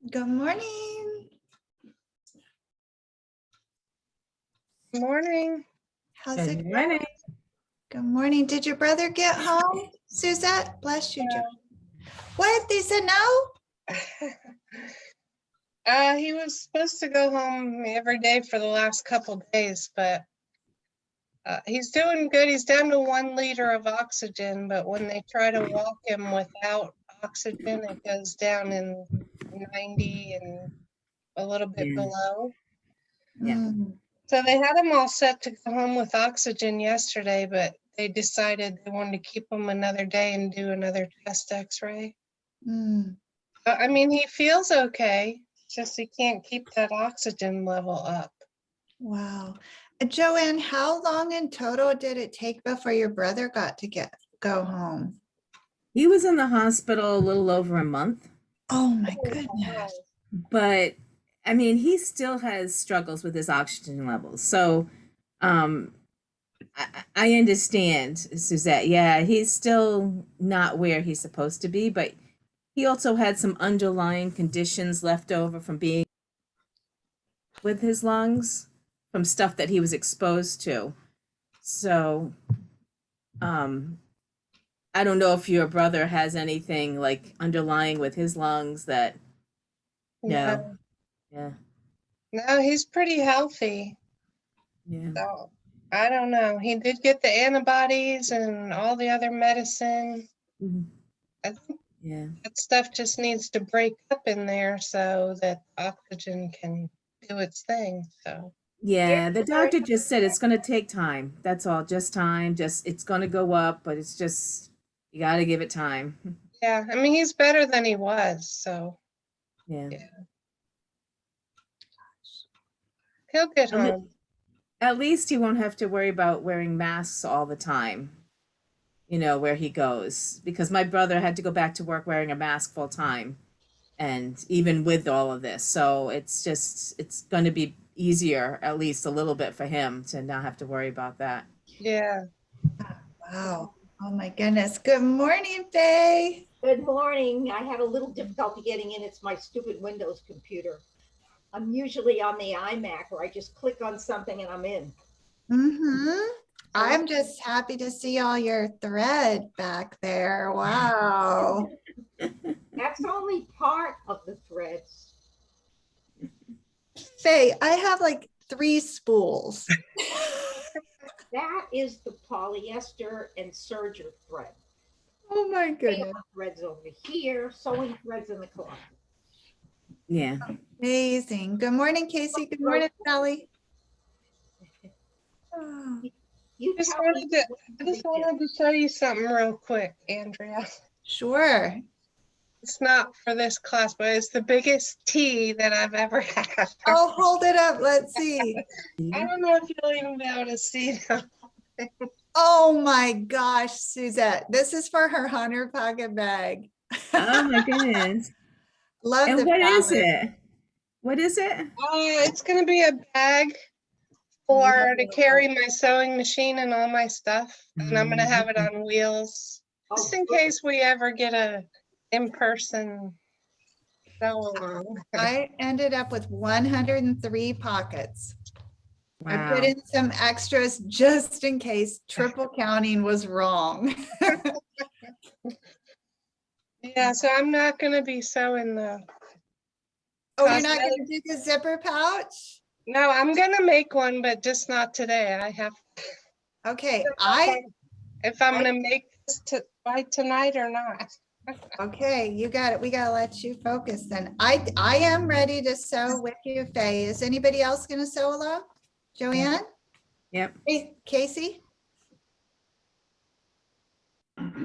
Good morning. Morning. How's Good it morning. going? Good morning. Did your brother get home? Suzette, bless you. Joe. What? They said no? He was supposed to go home every day for the last couple days, but he's doing good. He's down to 1 liter of oxygen, but when they try to walk him without oxygen, it goes down in 90 and a little bit Yeah. below. Yeah. Mm, So they had him all set to go home with oxygen yesterday, but they decided they wanted to keep him another day and do another chest x-ray. mm. I mean, he feels okay, just he can't keep that oxygen level up. Wow. Joanne, how long in total did it take before your brother got to go home? He was in the hospital a little over a month, Oh my goodness. but I mean, he still has struggles with his oxygen levels. So, um, I understand, Suzette. Yeah, he's still not where he's supposed to be, but he also had some underlying conditions left over from being with his lungs from stuff that he was exposed to. So, um, I don't know if your brother has anything like underlying with his lungs that, no. Yeah. No, he's pretty healthy. Yeah. So I don't know. He did get the antibodies and all the other medicine. Mhm. I think Yeah. that stuff just needs to break up in there so that oxygen can do its thing. So Yeah, the doctor just said it's going to take time. That's all, just time. Just it's going to go up, but it's just you got to give it time. yeah, I mean, he's better than he was. So Yeah. yeah. He'll get At le- home. At least he won't have to worry about wearing masks all the time, where he goes. Because my brother had to go back to work wearing a mask full time, and even with all of this. So it's going to be easier, at least a little bit for him to not have to worry about that. Yeah. Wow. Oh my goodness. Good morning, Faye. Good morning. I had a little difficulty getting in. It's my stupid Windows computer. I'm usually on the iMac where I just click on something and I'm in. I'm just happy to see all your thread back there. Wow. That's only part of the threads. Faye, I have like 3 spools. That is the polyester and serger thread. Oh my goodness. Threads over here, sewing threads in the closet. Yeah. Amazing. Good morning, Casey. Good morning, Sally. Oh, You I tell me just wanted to show you something real quick, Andrea. sure. It's not for this class, but it's the biggest tea that I've ever had. Oh, hold it up. Let's see. I don't know if you'll even be able to see them. Oh my gosh, Suzette. This is for her Hunter pocket bag. Oh my goodness. Love And the what is fabric. it? What is it? It's going to be a bag to carry my sewing machine and all my stuff. And I'm going to have it on wheels just in case we ever get a in-person sew along. I ended up with 103 pockets. I put Wow. in some extras just in case triple counting was wrong. Yeah, so I'm not going to be sewing the. Oh, you're not going to do the zipper pouch? No, I'm going to make one, but just not today. I have. Okay, if I'm going to make this by tonight or not. okay, you got it. We got to let you focus then. I am ready to sew with you, Faye. Is anybody else going to sew along? Joanne? Yep. Hey, Casey?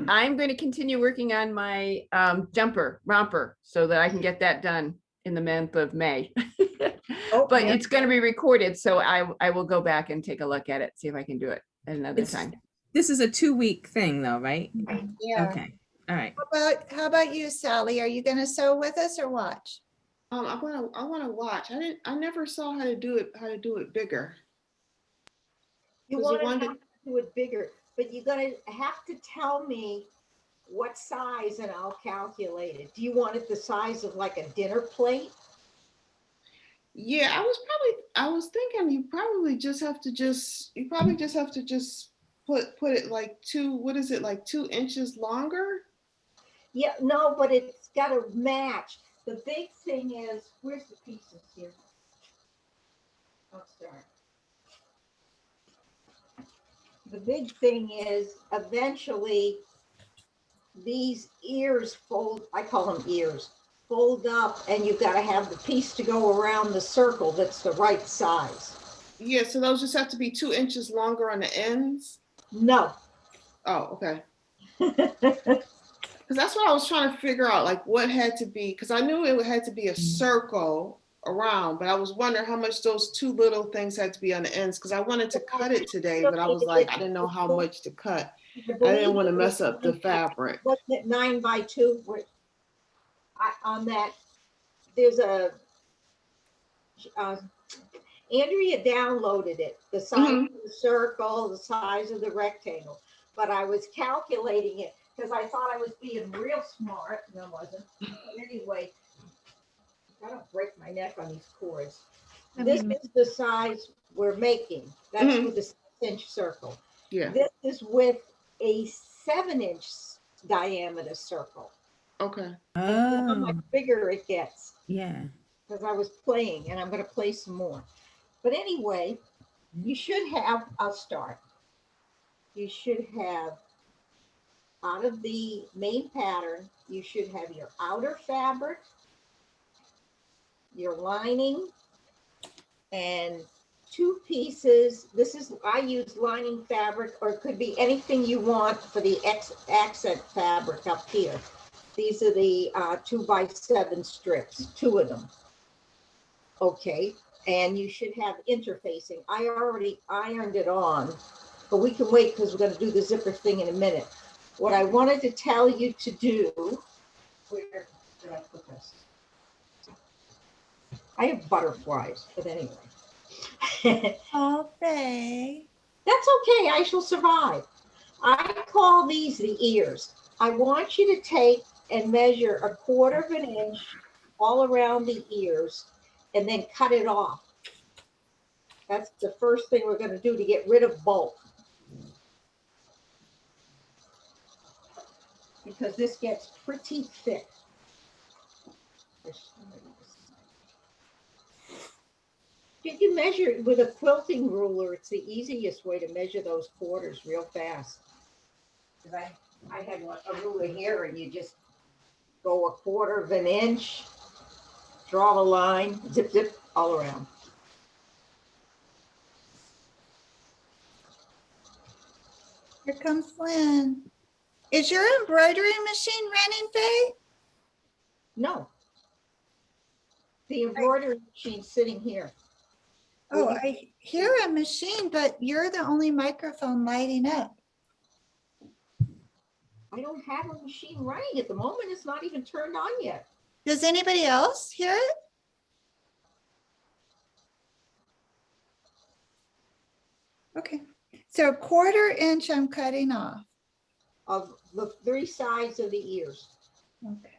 I'm going to continue working on my romper so that I can get that done in the month of May. But yeah. it's going to be recorded, so I will go back and take a look at it, see if I can do it at another time. This is a 2-week thing though, right? Yeah. Okay. All right. How about you, Sally? Are you going to sew with us or watch? I want to watch. I never saw how to do it bigger. You want to do it bigger, but you're going to have to tell me what size, and I'll calculate it. Do you want it the size of like a dinner plate? Yeah, I was thinking you probably just have to put it like what is it, like 2 inches longer? Yeah, no, but it's got to match. The big thing is, where's the pieces here? I'll start. The big thing is eventually these ears fold, I call them ears, fold up, and you've got to have the piece to go around the circle that's the right size. Yeah, so those just have to be 2 inches longer on the ends. No. Oh, okay. Because that's what I was trying to figure out, like what had to be, because I knew it had to be a circle around, but I was wondering how much those two little things had to be on the ends, because I wanted to cut it today, but I was like, I didn't know how much to cut. I didn't want to mess up the fabric. Wasn't it 9x2? On that, there's a, Andrea downloaded it, the size of the circle, the size of the rectangle. But I was calculating it because I thought I was being real smart, and I wasn't. But anyway, I don't break my neck on these cords. This is the size we're making. That's with the 6-inch circle. Yeah. This is with a 7-inch diameter circle. Okay. And how much bigger it gets. Yeah. Because I was playing, and I'm going to play some more. But anyway, you should have, I'll start. You should have, out of the main pattern, you should have your outer fabric, your lining, and 2 pieces. This is, I use lining fabric, or it could be anything you want for the accent fabric up here. These are the 2x7 strips, 2 of them. Okay, and you should have interfacing. I already ironed it on, but we can wait because we're going to do the zipper thing in a minute. What I wanted to tell you to do, where did I put this? I have butterflies, but anyway. Oh, Faye. That's okay, I shall survive. I call these the ears. I want you to take and measure 1/4 inch all around the ears and then cut it off. That's the first thing we're going to do to get rid of bulk. Because this gets pretty thick. You can measure it with a quilting ruler. It's the easiest way to measure those quarters real fast. Because I had a ruler here, and you just go 1/4 inch, draw the line, zip, zip, all around. Here comes Lynn. Is your embroidery machine running, Faye? No. The embroidery machine's sitting here. Oh, I hear a machine, but you're the only microphone lighting up. I don't have a machine running at the moment. It's not even turned on yet. Does anybody else hear it? Okay, so 1/4 inch I'm cutting off. Of the 3 sides of the ears. Okay.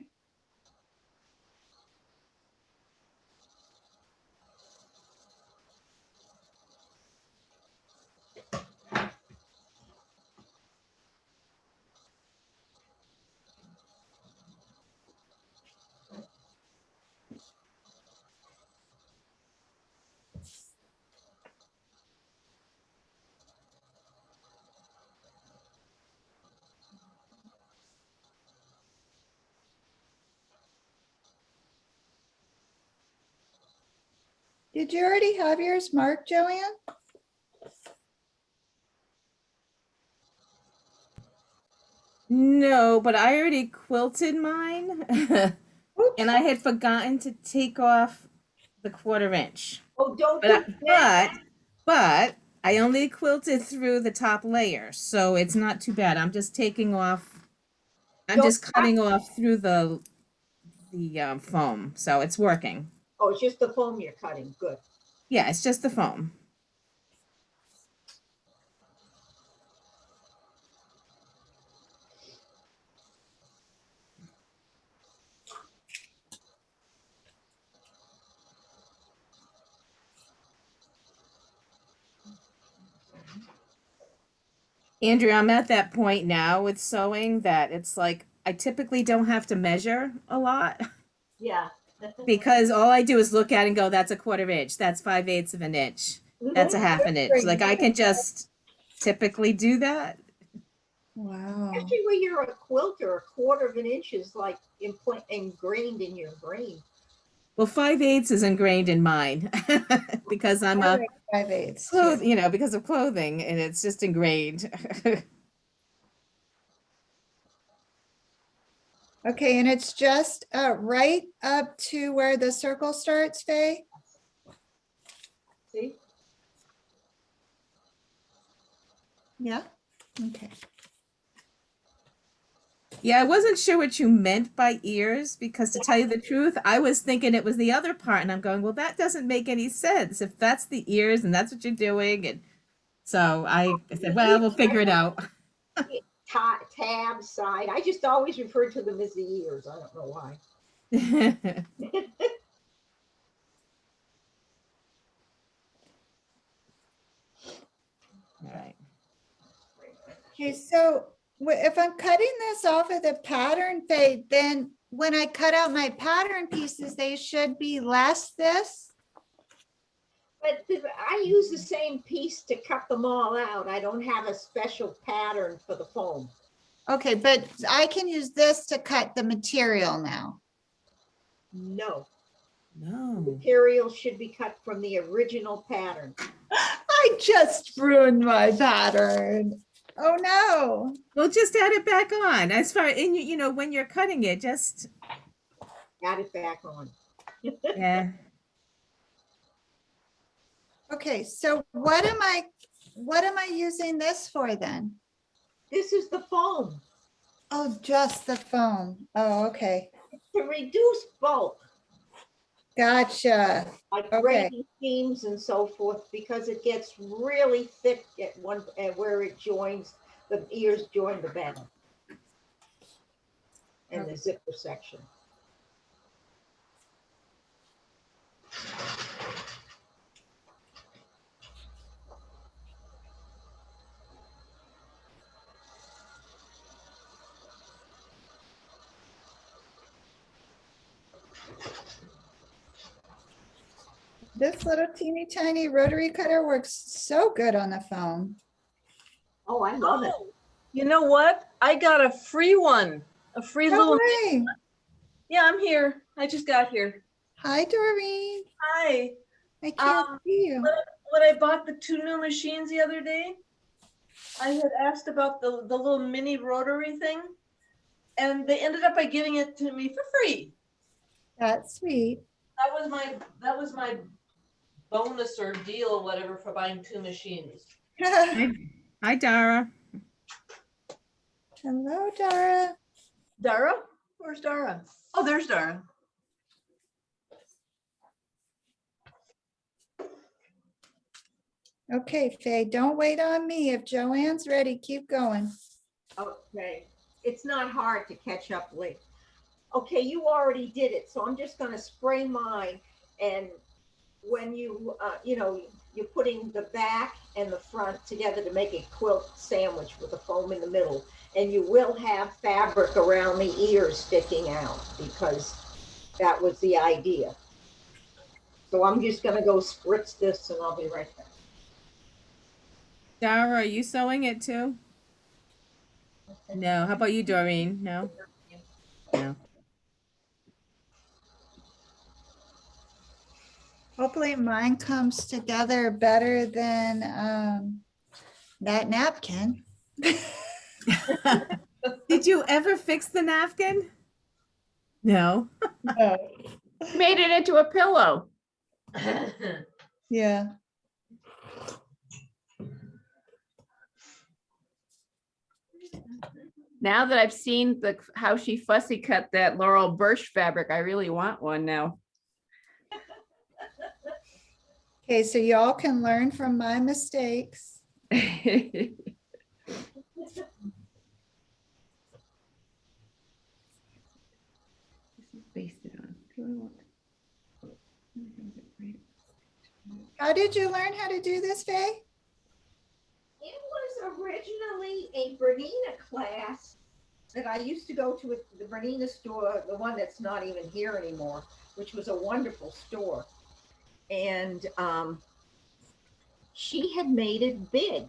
Did you already have yours marked, Joanne? No, but I already quilted mine. And I had forgotten to take off the 1/4 inch. Oh, don't But do that. but I only quilted through the top layer, so it's not too bad. I'm just taking off. I'm just cutting off through the foam, so it's working. Oh, it's just the foam you're cutting. Good. Yeah, it's just the foam. Andrew, I'm at that point now with sewing that it's like I typically don't have to measure a lot Yeah. because all I do is look at it and go, that's a quarter inch, that's 5/8 of an inch, that's a half an inch. Like I can just typically do that. Wow. Actually, when you're a quilter, a quarter of an inch is like ingrained in your brain. Well, 5/8 is ingrained in mine because I'm I a like 5/8 cloth, too. you know, because of clothing, and it's just ingrained. Okay, and it's just right up to where the circle starts, Faye? See? Yeah, okay. Yeah, I wasn't sure what you meant by ears because to tell you the truth, I was thinking it was the other part, and I'm going, well, that doesn't make any sense if that's the ears and that's what you're doing. And so I said, well, we'll figure it out. Tab, side. I just always refer to them as the ears. I don't know why. All right. Okay, so if I'm cutting this off of the pattern, Faye, then when I cut out my pattern pieces, they should be less this? But I use the same piece to cut them all out. I don't have a special pattern for the foam. Okay, but I can use this to cut the material now. No, No. material should be cut from the original pattern. I just ruined my pattern. Oh, no. Well, just add it back on. As far and you know when you're cutting it, just Add it back on. yeah. Okay, so what am I using this for then? This is the foam Oh, just the foam. Oh, okay. to reduce bulk, Gotcha. like Okay. grading seams and so forth, because it gets really thick at where it joins, the ears join the band and the zipper section. This little teeny tiny rotary cutter works so good on the phone. Oh, I love it. You know what? I got a free one, a free No little. way. Yeah, I'm here. I just got here. Hi, Doreen. Hi. I can't see you. When I bought the 2 new machines the other day, I had asked about the little mini rotary thing, and they ended up by giving it to me for free. That's sweet. That was my bonus or deal or whatever for buying 2 machines. Hi, Dara. Hello, Dara. Dara? Where's Dara? Oh, there's Dara. Okay, Faye, don't wait on me. If Joanne's ready, keep going. Okay, it's not hard to catch up late. Okay, you already did it, so I'm just gonna spray mine. And when you're putting the back and the front together to make a quilt sandwich with the foam in the middle. And you will have fabric around the ears sticking out because that was the idea. So I'm just gonna go spritz this and I'll be right back. Dara, are you sewing it too? No. How about you, Doreen? No. No. Hopefully mine comes together better than that napkin. Did you ever fix the napkin? No. No. Made it into a pillow. Yeah. Now that I've seen how she fussy cut that Laurel Birch fabric, I really want one now. Okay, so y'all can learn from my mistakes. How did you learn how to do this, Faye? It was originally a Bernina class that I used to go to at the Bernina store, the one that's not even here anymore, which was a wonderful store. And she had made it big.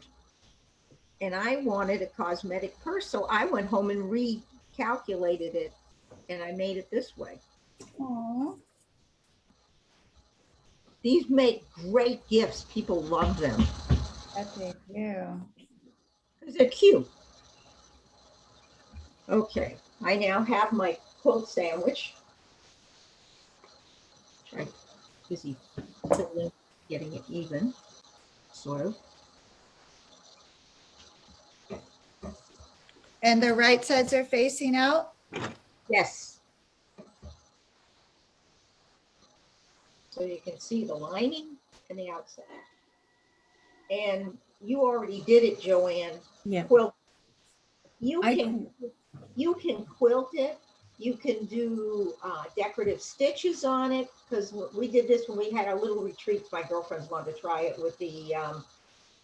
And I wanted a cosmetic purse, so I went home and recalculated it, and I made it this way. Aw. These make great gifts. People love them That they do. because they're cute. Okay, I now have my quilt sandwich. I'm busy getting it even, sort of. And the right sides are facing out? Yes. So you can see the lining and the outside. And you already did it, Joanne. Yeah. Quilt. You I can quilt it. You can do decorative stitches on it, because we did this when we had our little retreats. My girlfriends wanted to try it with the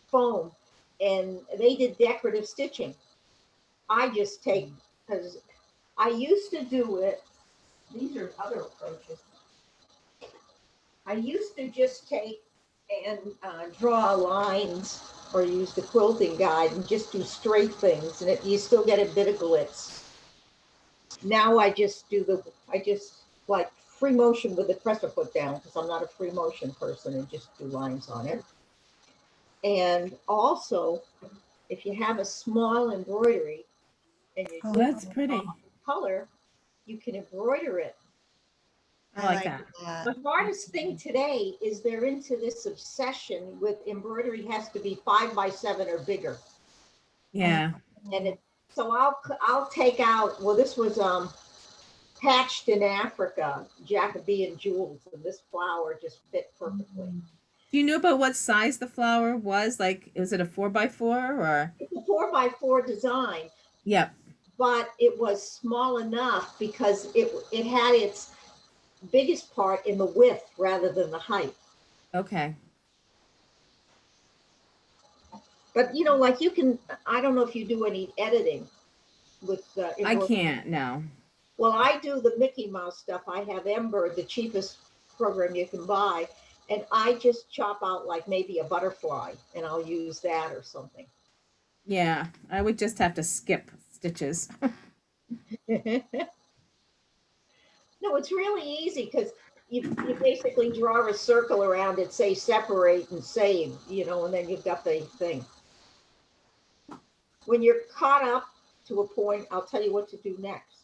foam, and they did decorative stitching. I just take, because I used to do it. These are other approaches. I used to just take and draw lines or use the quilting guide and just do straight things, and you still get a bit of glitz. Now I just like free motion with the presser foot down, because I'm not a free motion person, and just do lines on it. And also, if you have a small embroidery and you Oh, do that's pretty. color, you can embroider it. I like that. The hardest thing today is they're into this obsession with embroidery has to be 5x7 or bigger. Yeah. And so I'll take out, well, this was patched in Africa, Jacobean jewels, and this flower just fit perfectly. Do you know about what size the flower was? Like, was it a 4x4 or? It's a 4x4 design, Yep. but it was small enough because it had its biggest part in the width rather than the height. Okay. But like you can, I don't know if you do any editing with I can't, no. Well, I do the Mickey Mouse stuff. I have Ember, the cheapest program you can buy, and I just chop out like maybe a butterfly, and I'll use that or something. Yeah, I would just have to skip stitches. No, it's really easy because you basically draw a circle around it, say separate and save, and then you've got the thing. When you're caught up to a point, I'll tell you what to do next.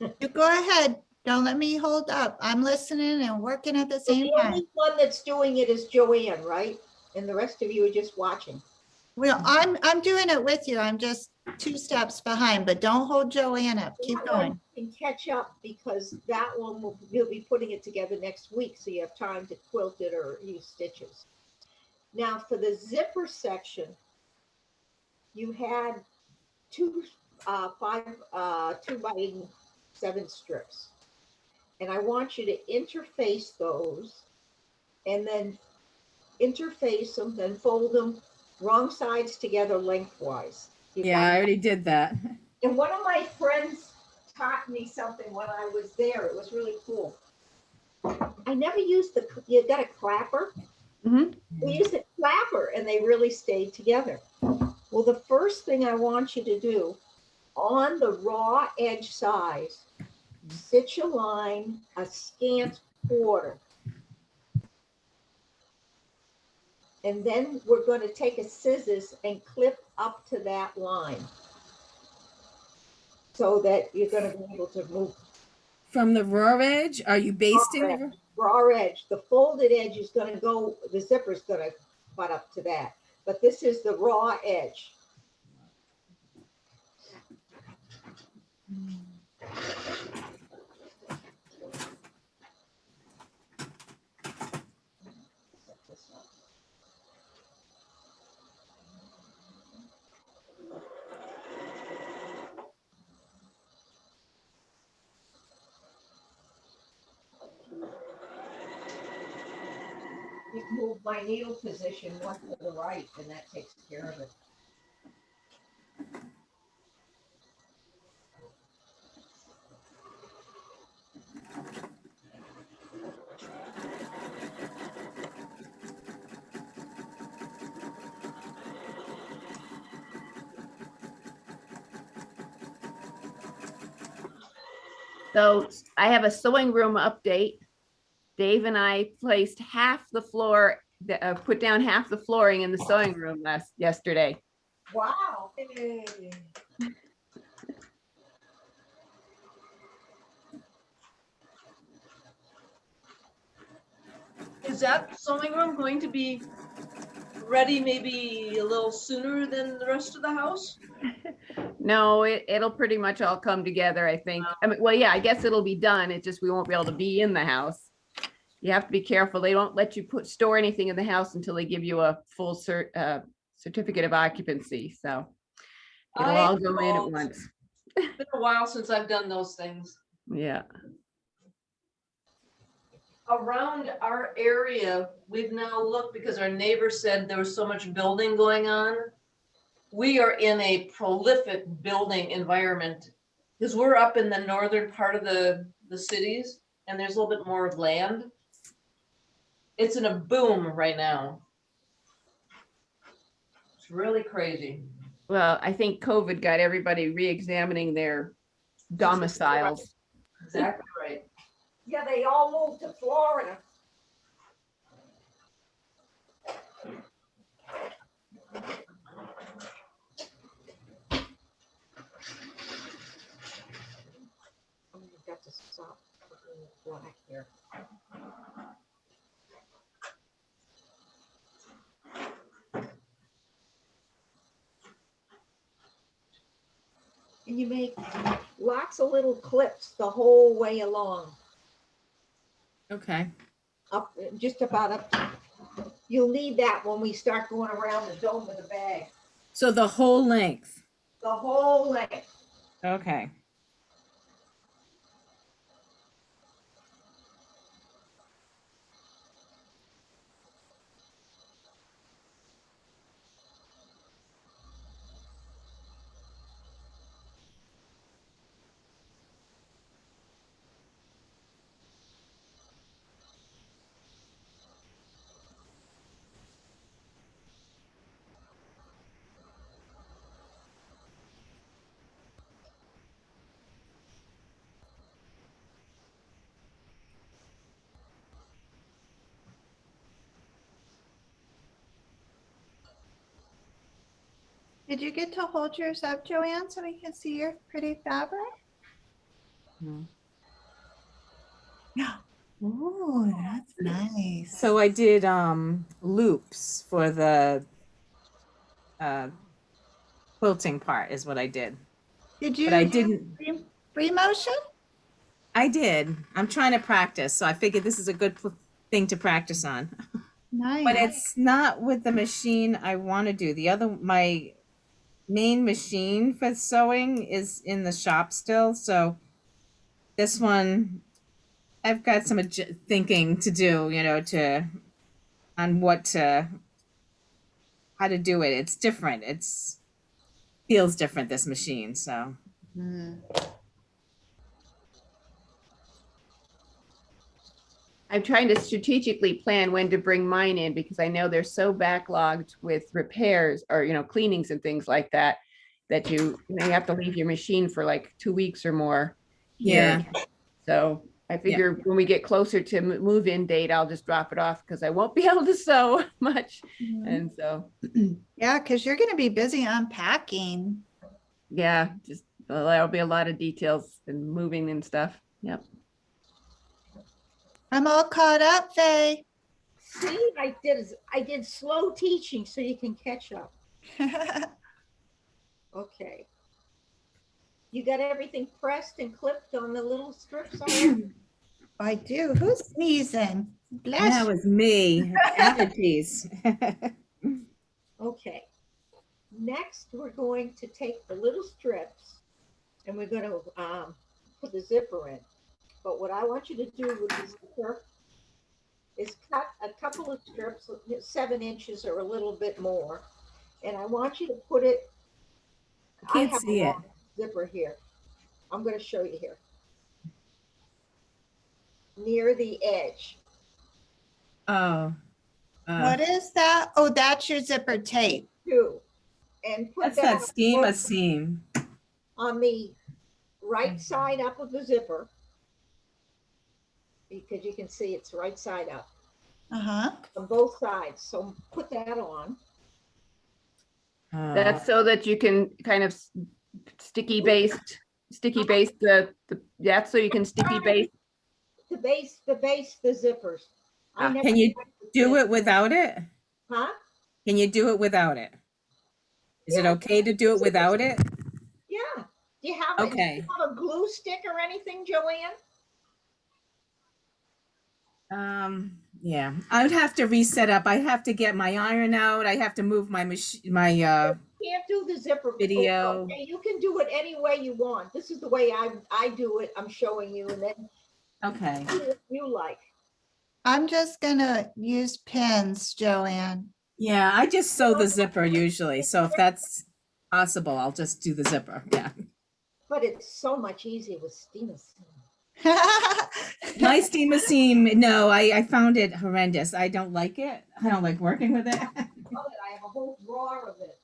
You go ahead. Don't let me hold up. I'm listening and working at the So same the time. only one that's doing it is Joanne, right? And the rest of you are just watching. Well, I'm doing it with you. I'm just 2 steps behind, but don't hold Joanne up. Keep That one going. you can catch up because that one you'll be putting it together next week, so you have time to quilt it or use stitches. Now for the zipper section, you had 2 2x7 strips, and I want you to interface those, and then interface them, then fold them wrong sides together lengthwise. Yeah, I already did that. And one of my friends taught me something when I was there. It was really cool. I never used you got a clapper? Mhm. We used a clapper and they really stayed together. Well, the first thing I want you to do on the raw edge size, stitch a line, a scant quarter. And then we're going to take a scissors and clip up to that line so that you're going to be able to move. From the raw edge, are you basting the? Raw edge. The folded edge is going to go, the zipper is going to butt up to that. But this is the raw edge. You move my needle position one to the right, and that takes care of it. So I have a sewing room update. Dave and I placed half the floor, put down half the flooring in the sewing room yesterday. Wow. Is that sewing room going to be ready maybe a little sooner than the rest of the house? No, it'll pretty much all come together, I think. I mean, well, yeah, I guess it'll be done. It just, we won't be able to be in the house. You have to be careful. They won't let you store anything in the house until they give you a full certificate of occupancy. So it'll all go in at once. It's been a while since I've done those things. Yeah. Around our area, we've now looked because our neighbor said there was so much building going on. We are in a prolific building environment because we're up in the northern part of the cities and there's a little bit more land. It's in a boom right now. It's really crazy. Well, I think COVID got everybody re-examining their domiciles. Exactly right. Yeah, they all moved to Florida. I've got to stop putting the black here. And you make lots of little clips the whole way along, Okay. up, just about up. You'll need that when we start going around the dome of the bag, So the whole length. the whole length. Okay. Did you get to hold yours up, Joanne, so we can see your pretty fabric? No. Oh, that's nice. So I did loops for the quilting part is what I did. Did you But I do didn't. free motion? I did. I'm trying to practice, so I figured this is a good thing to practice on. Nice. But it's not with the machine I want to do. My main machine for sewing is in the shop still, so this one I've got some thinking to do, on how to do it. It's different. Feels different, this machine, so. Mm. I'm trying to strategically plan when to bring mine in because I know they're so backlogged with repairs or, cleanings and things like that, that you have to leave your machine for like 2 weeks or more here. Yeah. So I figure when we get closer to move-in date, I'll just drop it off because I won't be able to sew much. Mhm. And so, Yeah, because you're going to be busy unpacking. yeah, there'll be a lot of details and moving and stuff. Yep. I'm all caught up, Faye. See, I did slow teaching so you can catch up. Okay. You got everything pressed and clipped on the little strips already? I do. Who's sneezing? Bless That you. was me. Allergies. Okay. Next, we're going to take the little strips and we're going to put the zipper in. But what I want you to do with the zipper is cut a couple of strips, 7 inches or a little bit more. And I want you to put it, I I can't have a see it. long zipper here. I'm gonna show you here. Near the edge. Oh, What is that? Oh, that's your zipper tape. Too. And put that's that that steam a seam. on the right side up of the zipper. Because you can see it's right side up Uh-huh. on both sides. So put that on. That's so that you can kind of sticky baste that's so you can sticky baste. To base the zippers. I Ah, never Can you tried with do this. it without it? Huh? Can you do it without it? Is it Yeah. okay to do it without it? Yeah. Do you have Okay. a glue stick or anything, Joanne? Yeah, I would have to reset up. I have to get my iron out. I have to move my machine, my Can't do the zipper. Video. Okay, you can do it any way you want. This is the way I do it. I'm showing you, and then okay. do what you like. I'm just gonna use pins, Joanne. Yeah, I just sew the zipper usually. So if that's possible, I'll just do the zipper. Yeah. But it's so much easier with steamer. My steamer seam, no, I found it horrendous. I don't like it. I don't like working with it. I have a whole drawer of it.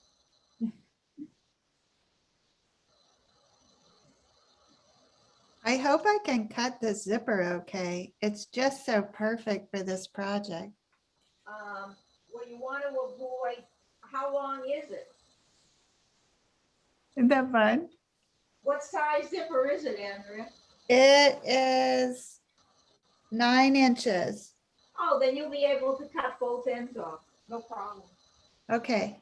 I hope I can cut the zipper okay. It's just so perfect for this project. Well, you want to avoid, how long is it? Isn't that fun? What size zipper is it, Andrea? It is 9 inches. Oh, then you'll be able to cut both ends off. No problem. Okay.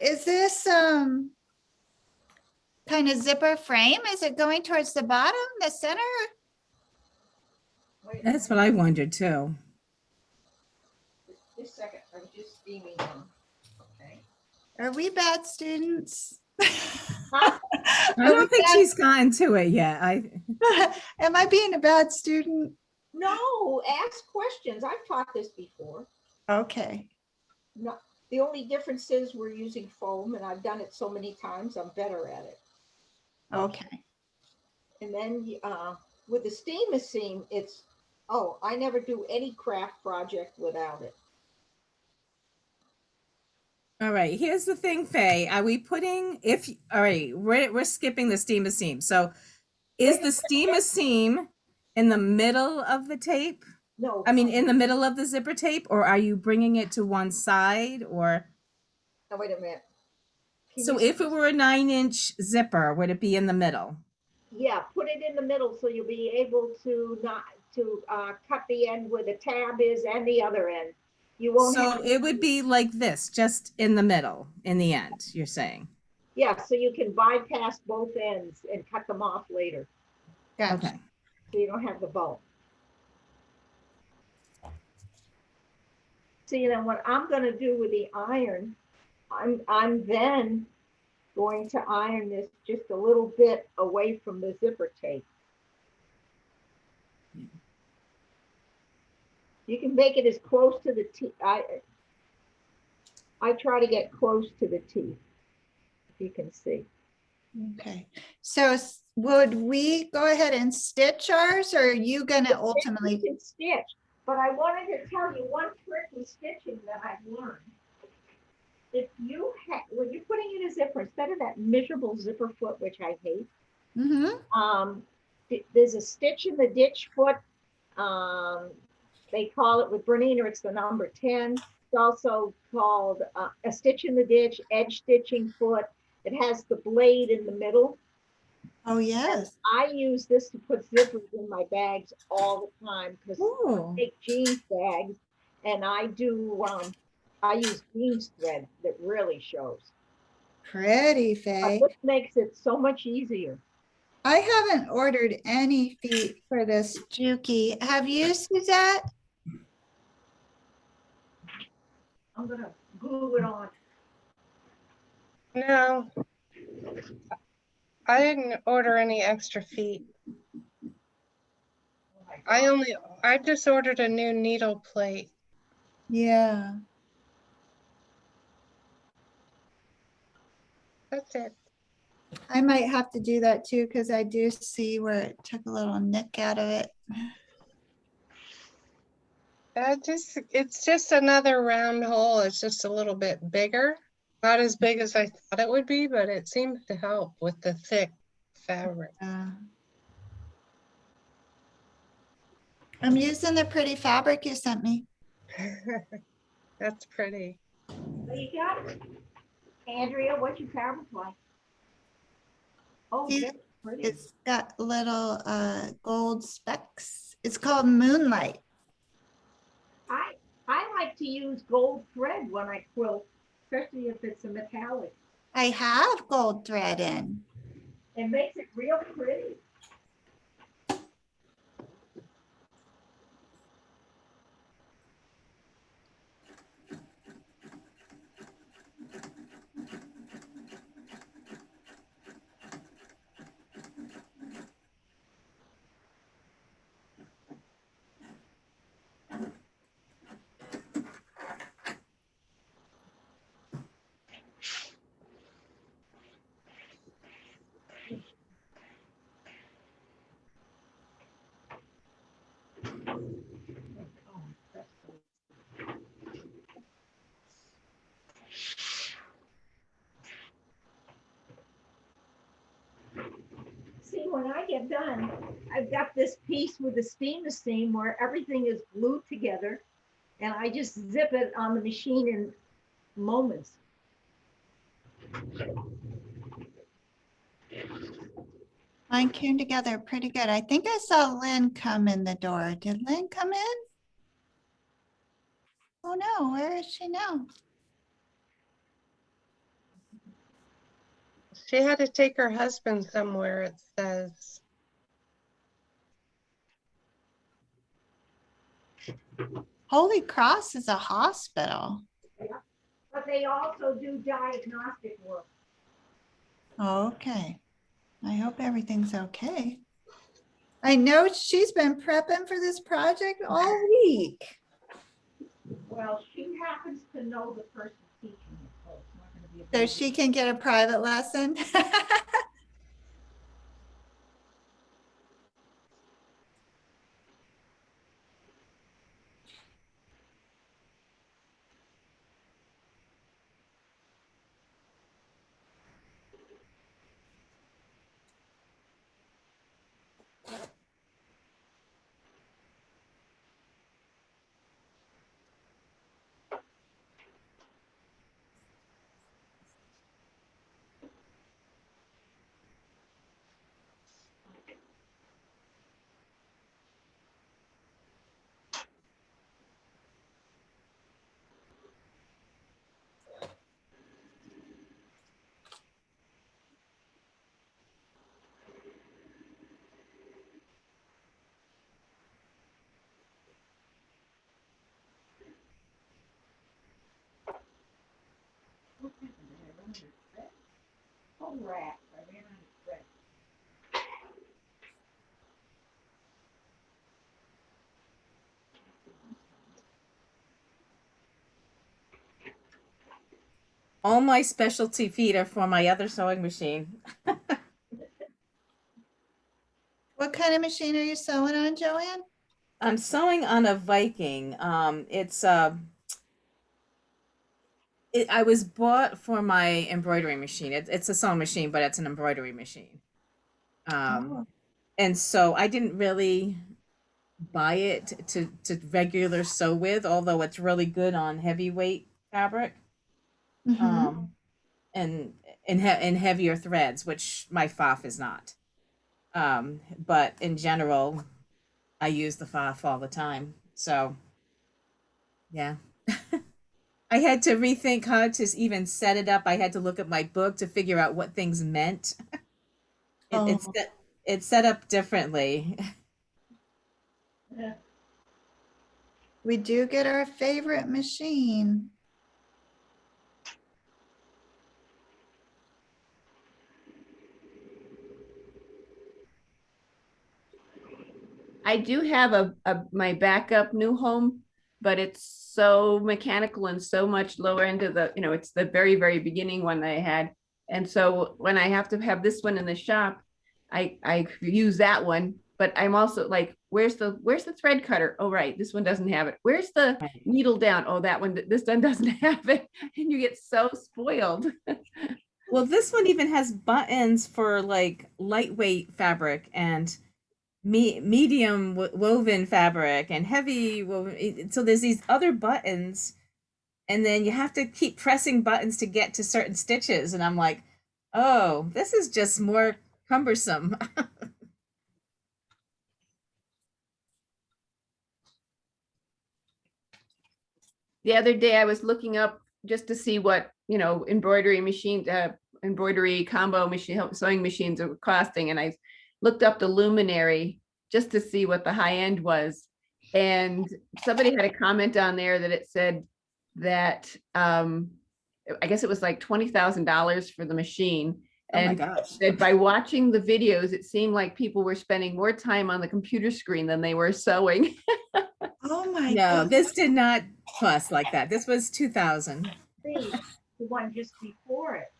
Is this kind of zipper frame? Is it going towards the bottom, the center? Wait, That's what I wondered too. just a second. I'm just steaming them. Okay. Are we bad students? Huh? I don't think she's gotten to it yet. Am I being a bad student? No, ask questions. I've taught this before. Okay. No, the only difference is we're using foam, and I've done it so many times, I'm better at it. Okay. And then with the steamer seam, it's, oh, I never do any craft project without it. All right, here's the thing, Faye. Are we putting all right, we're skipping the steamer seam. So is the steamer seam in the middle of the tape? No. I mean, in the middle of the zipper tape, or are you bringing it to one side or? Oh, wait a minute. Can So you if it were a 9-inch zipper, would it be in the middle? Yeah, put it in the middle so you'll be able to not to cut the end where the tab is and the other end. You won't So have, it would be like this, just in the middle, in the end, you're saying? yeah, so you can bypass both ends and cut them off later. Gotcha. Okay. So you don't have the bulk. See, then what I'm gonna do with the iron, I'm then going to iron this just a little bit away from the zipper tape. You can make it as close to the teeth. I try to get close to the teeth, if you can see. Okay. So would we go ahead and stitch ours, or are you gonna You ultimately? can stitch, but I wanted to tell you one trick with stitching that I've learned. If you when you're putting in a zipper, instead of that miserable zipper foot, which I hate, Mm-hmm. there's a stitch in the ditch foot. They call it with Bernina, it's the number 10. It's also called a stitch in the ditch, edge stitching foot. It has the blade in the middle. Oh, yes. I use this to put zippers in my bags all the time because Ooh. I make jeans bags, and I use jeans thread that really shows. Pretty, But Faye. this makes it so much easier. I haven't ordered any feet for this Juki. Have you, Suzette? I'm gonna glue it on. No, I didn't order any extra feet. I just ordered a new needle plate. Yeah. That's it. I might have to do that too, because I do see where it took a little nick out of it. It's just another round hole. It's just a little bit bigger. Not as big as I thought it would be, but it seems to help with the thick fabric. I'm using the pretty fabric you sent me. That's pretty. There you got it. Andrea, what's your fabric like? Oh, See, that's pretty. It's got little gold specks. It's called Moonlight. I like to use gold thread when I quilt, especially if it's a metallic. I have gold thread in. It makes it real pretty. See, when I get done, I've got this piece with the seamless seam where everything is glued together, and I just zip it on the machine in moments. Mine came together pretty good. I think I saw Lynn come in the door. Did Lynn come in? Oh no, where is she now? She had to take her husband somewhere, it says. Holy Cross is a hospital. But they also do diagnostic work. Okay. I hope everything's okay. I know she's been prepping for this project all week. Well, she happens to know the person teaching it, so it's not gonna be a So big she can get a private lesson. Oh, rat. I ran out of thread. All my specialty feet are for my other sewing machine. What kind of machine are you sewing on, Joanne? I'm sewing on a Viking. I was bought for my embroidery machine. It's a sewing machine, but it's an embroidery machine. Oh. And so I didn't really buy it to regular sew with, although it's really good on heavyweight fabric. Mhm. And in heavier threads, which my FOF is not. But in general, I use the FOF all the time. So yeah. I had to rethink how to even set it up. I had to look at my book to figure out what things meant. Oh. It's set up differently. Yeah. We do get our favorite machine. I do have my backup new home, but it's so mechanical and so much lower into the, it's the very, very beginning one that I had. And so when I have to have this one in the shop, I use that one, but I'm also like, where's the thread cutter? Oh, right, this one doesn't have it. Where's the Right. needle down? Oh, that one, this one doesn't have it. And you get so spoiled. Well, this one even has buttons for like lightweight fabric and medium woven fabric and heavy woven. So there's these other buttons, and then you have to keep pressing buttons to get to certain stitches. And I'm like, oh, this is just more cumbersome. The other day I was looking up just to see what, embroidery combo machine, sewing machines are costing. And I looked up the Luminary just to see what the high end was. And somebody had a comment on there that it said that, I guess it was like $20,000 for the machine. Oh my And gosh. that by watching the videos, it seemed like people were spending more time on the computer screen than they were sewing. Oh my No, God. this did not cost like that. This was 2,000. The one just before it.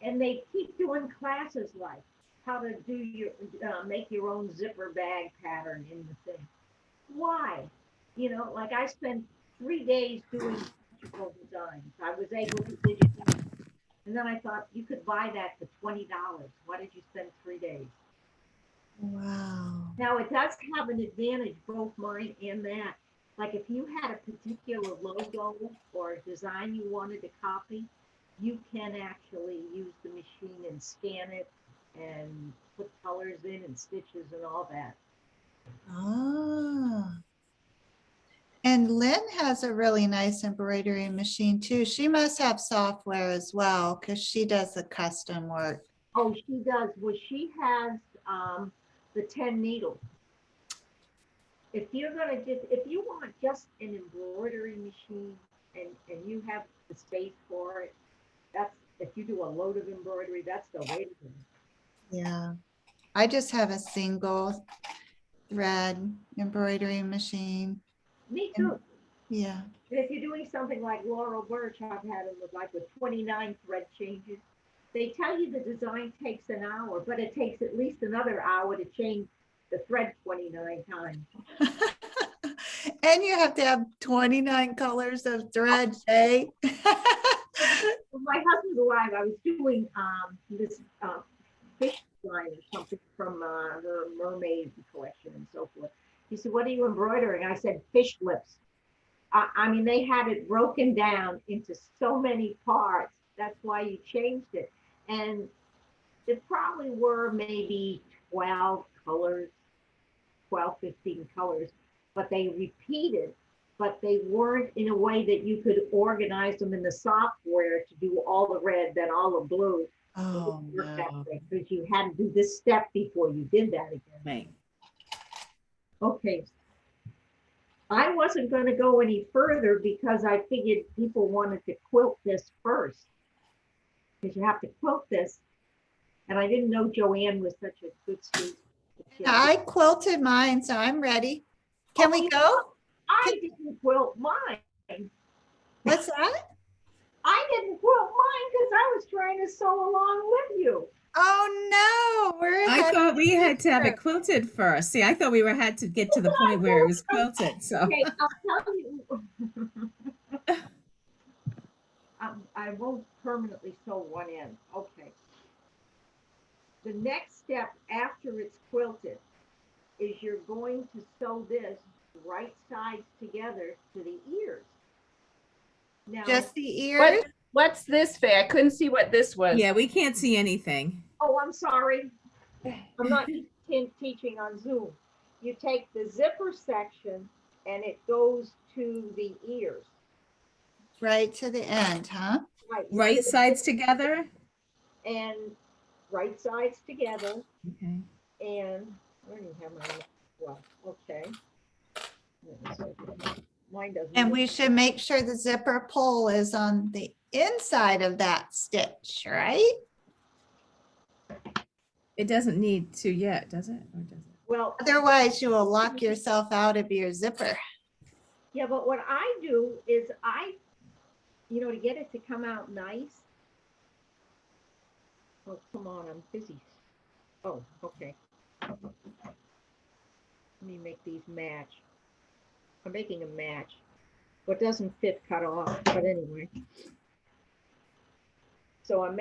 And they keep doing classes like how to do your, make your own zipper bag pattern in the thing. Why? Like I spent 3 days doing digital designs. I was able to digitize. And then I thought you could buy that for $20. Why did you spend 3 days? Wow. Now it does have an advantage, both mine and that. Like if you had a particular logo or a design you wanted to copy, you can actually use the machine and scan it and put colors in and stitches and all that. Ah. And Lynn has a really nice embroidery machine too. She must have software as well because she does the custom work. Oh, she does. Well, she has the 10 needles. If you're gonna if you want just an embroidery machine and you have the space for it, that's, if you do a load of embroidery, that's the way to do it. Yeah. I just have a single thread embroidery machine. Me too. Yeah. And if you're doing something like Laurel Birch, I've had them with 29 thread changes. They tell you the design takes an hour, but it takes at least another hour to change the thread 29 times. And you have to have 29 colors of thread, Shay. When my husband alive, I was doing this fish line or something from the mermaid collection and so forth. He said, "What are you embroidering?" I said, "Fish lips." I mean, they had it broken down into so many parts. That's why you changed it. And it probably were maybe 12 colors, 12, 15 colors, but they repeated, but they weren't in a way that you could organize them in the software to do all the red, then all the blue. Oh, no. Because you had to do this step before you did that again. Right. Okay. I wasn't going to go any further because I figured people wanted to quilt this first. Because you have to quilt this. And I didn't know Joanne was such a good student. I quilted mine, so I'm ready. Can we go? I didn't quilt mine. What's that? I didn't quilt mine because I was trying to sew along with you. Oh no, we're I ahead. thought we had to have it quilted first. See, I thought we had to get to the point where it was quilted. So Okay, I'll tell you. I won't permanently sew one end. Okay. The next step after it's quilted is you're going to sew this right sides together to the ears. Now, Just the ears? What's this, Faye? I couldn't see what this was. yeah, we can't see anything. oh, I'm sorry. I'm not teaching on Zoom. You take the zipper section and it goes to the ears. Right to the end, huh? Right sides together. And right sides together. Okay. And I don't even have my, well, okay. Mine doesn't. And we should make sure the zipper pull is on the inside of that stitch, right? It doesn't need to yet, does it? Or does it? Well, Otherwise, you will lock yourself out of your zipper. yeah, but what I do is to get it to come out nice. Oh, come on, I'm busy. Oh, okay. Let me make these match. I'm making a match. What doesn't fit, cut off, but anyway. So I'm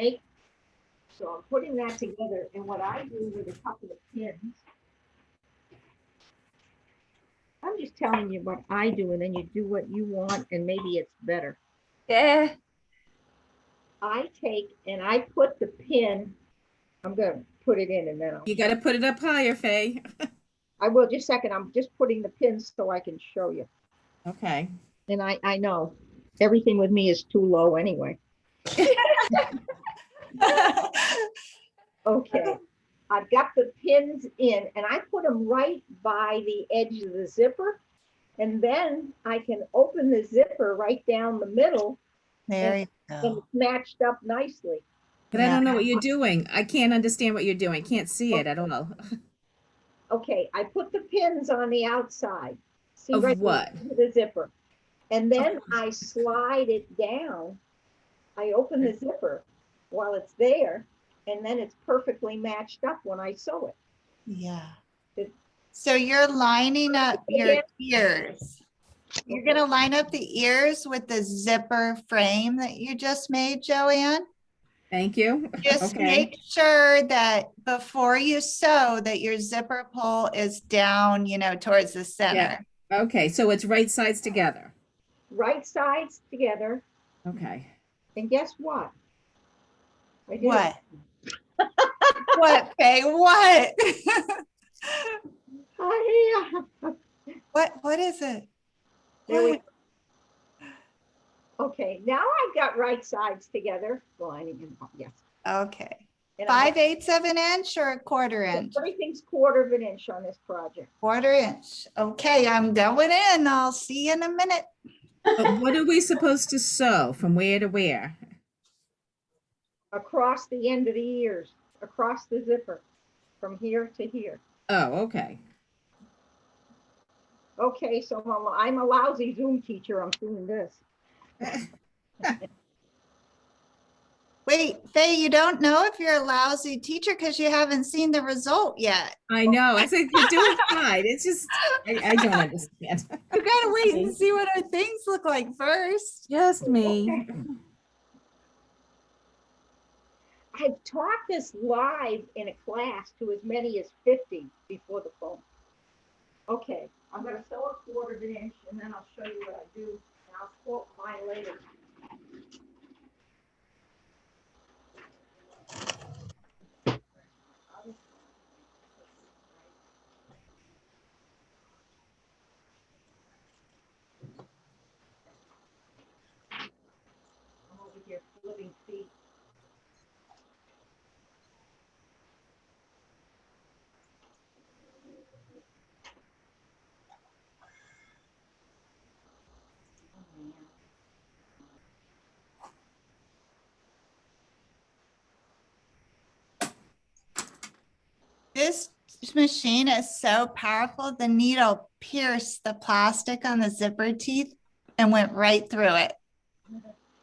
putting that together, and what I do with a couple of pins, I'm just telling you what I do, and then you do what you want, and maybe it's better. Yeah. I take and I put the pin, I'm gonna put it in and then You got to put it up higher, Faye. I will, just a second, I'm just putting the pins so I can show you. Okay. And I know, everything with me is too low anyway. Okay, I've got the pins in and I put them right by the edge of the zipper. And then I can open the zipper right down the middle There you and go. it's matched up nicely. But I don't know what you're doing. I can't understand what you're doing. Can't see it at all. Okay, I put the pins on the outside. See Of right what? the zipper. And then I slide it down. I open the zipper while it's there, and then it's perfectly matched up when I sew it. Yeah. It- So you're lining up your ears. You're Okay. gonna line up the ears with the zipper frame that you just made, Joanne. Thank you. Just Okay. make sure that before you sew that your zipper pull is down, towards the center. Okay. So it's right sides together. Right sides together, Okay. and guess what? I did it. What? What, Faye? What? What is it? There we What? Okay, now I've got right sides together, lining and, yes. Okay. And I'm- 5/8 of an inch or a quarter inch? Everything's 1/4 of an inch on this project. Quarter inch. Okay, I'm going in. I'll see you in a minute. But what are we supposed to sew from where to where? Across the end of the ears, across the zipper, from here to here. Oh, okay. Okay, so I'm a lousy Zoom teacher, I'm doing this. Wait, Faye, you don't know if you're a lousy teacher because you haven't seen the result yet. I know. I think you're doing fine. It's just, I don't understand. You gotta wait and see what our things look like first. Just me. I've taught this live in a class to as many as 50 before the phone. Okay, I'm gonna sew 1/4 of an inch and then I'll show you what I do. And I'll quote mine later. I'm over here flipping feet. Oh, man. This machine is so powerful. The needle pierced the plastic on the zipper teeth and went right through it.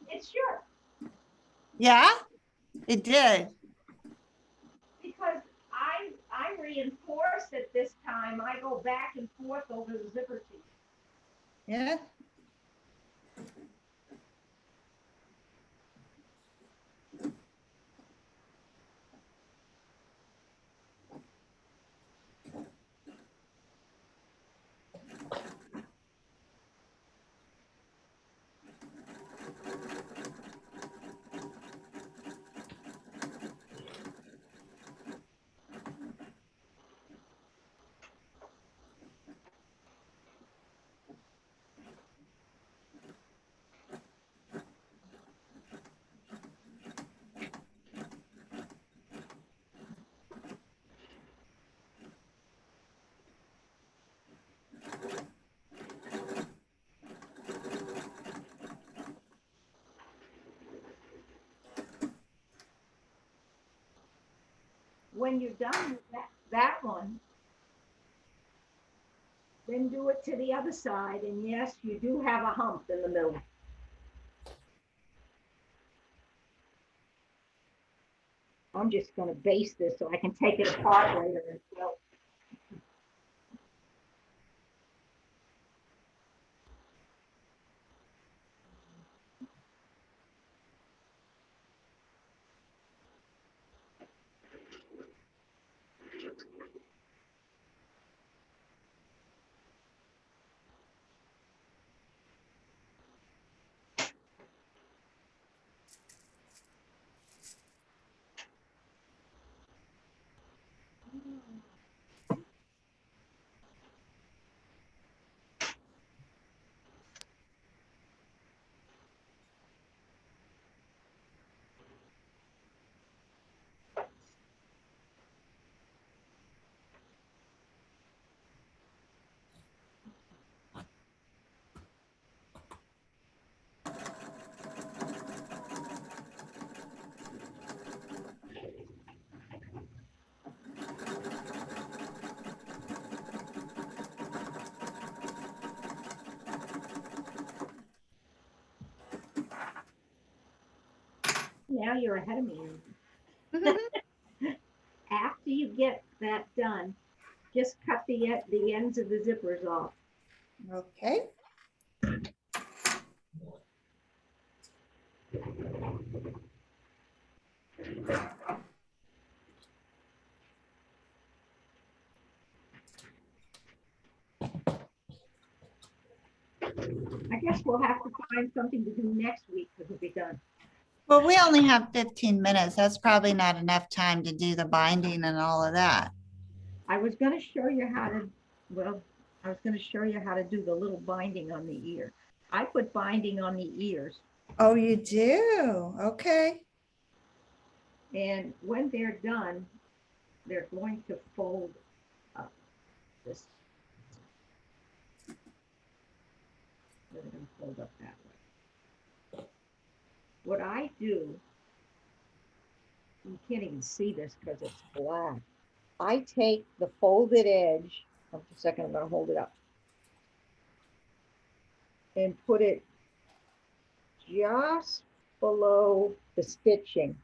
It's sure, Yeah, it did. because I reinforced it this time. I go back and forth over the zipper teeth. Yeah. When you're done with that one, Then do it to the other side, and yes, you do have a hump in the middle. I'm just gonna base this so I can take it apart later as well. Now you're ahead of me. After you get that done, just cut the ends of the zippers off. Okay. I guess we'll have to find something to do next week because it'll be done. Well, we only have 15 minutes. That's probably not enough time to do the binding and all of that. I was gonna show you how to, well, I was gonna show you how to do the little binding on the ear. I put binding on the ears, Oh, you do? Okay. and when they're done, they're going to fold up this. They're gonna fold up that way. What I do, you can't even see this because it's black. I take the folded edge, hold on a second, I'm gonna hold it up. And put it just below the stitching,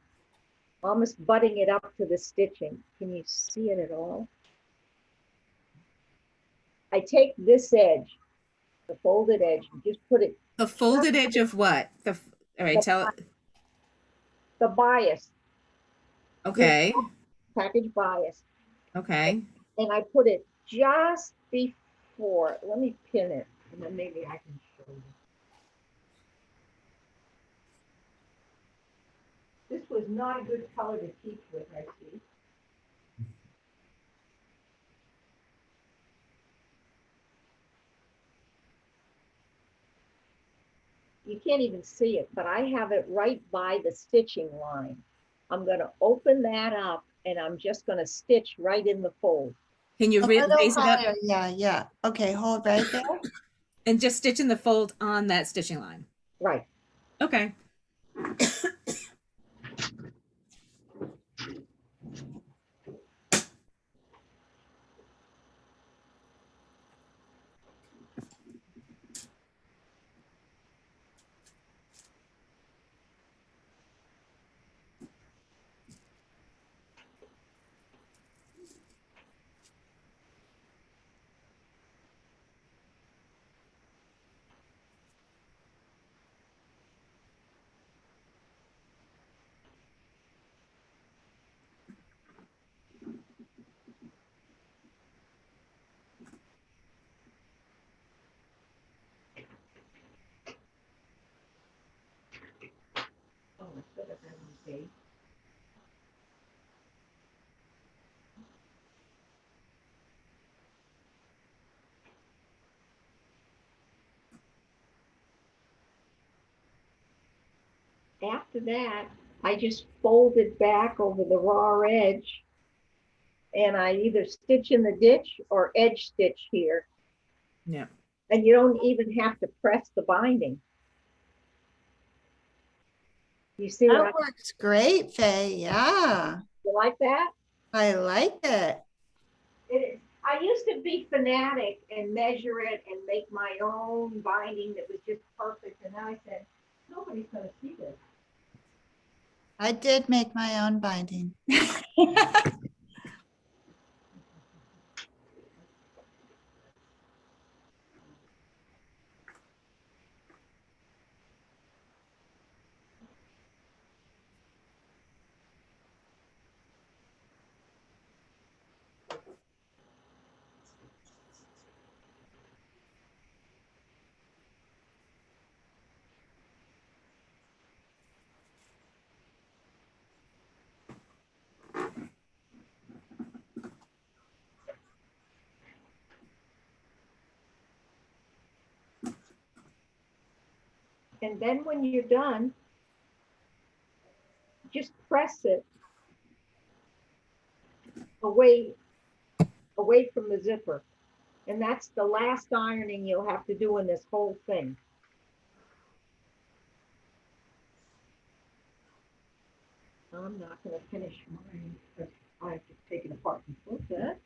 almost butting it up to the stitching. Can you see it at all? I take this edge, the folded edge, and just put it, The folded edge of what? All right, tell, the bias, okay, package bias, okay. and I put it just before, let me pin it, and then maybe I can show you. This was not a good color to teach with, I see. You can't even see it, but I have it right by the stitching line. I'm gonna open that up and I'm just gonna stitch right in the fold. Can you A little raise it up higher. Yeah, yeah. Okay, hold right there. and just stitch in the fold on that stitching line? Right. Okay. Oh, I should have had them say. After that, I just fold it back over the raw edge. And I either stitch in the ditch or edge stitch here. Yeah. And you don't even have to press the binding. You see what That works great, Faye. Yeah, you like that? I like it. It is. I used to be fanatic and measure it and make my own binding that was just perfect. And now I said, nobody's gonna see this. I did make my own binding. And then when you're done, just press it away from the zipper. And that's the last ironing you'll have to do in this whole thing. I'm not gonna finish mine, because I have to take it apart and flip it.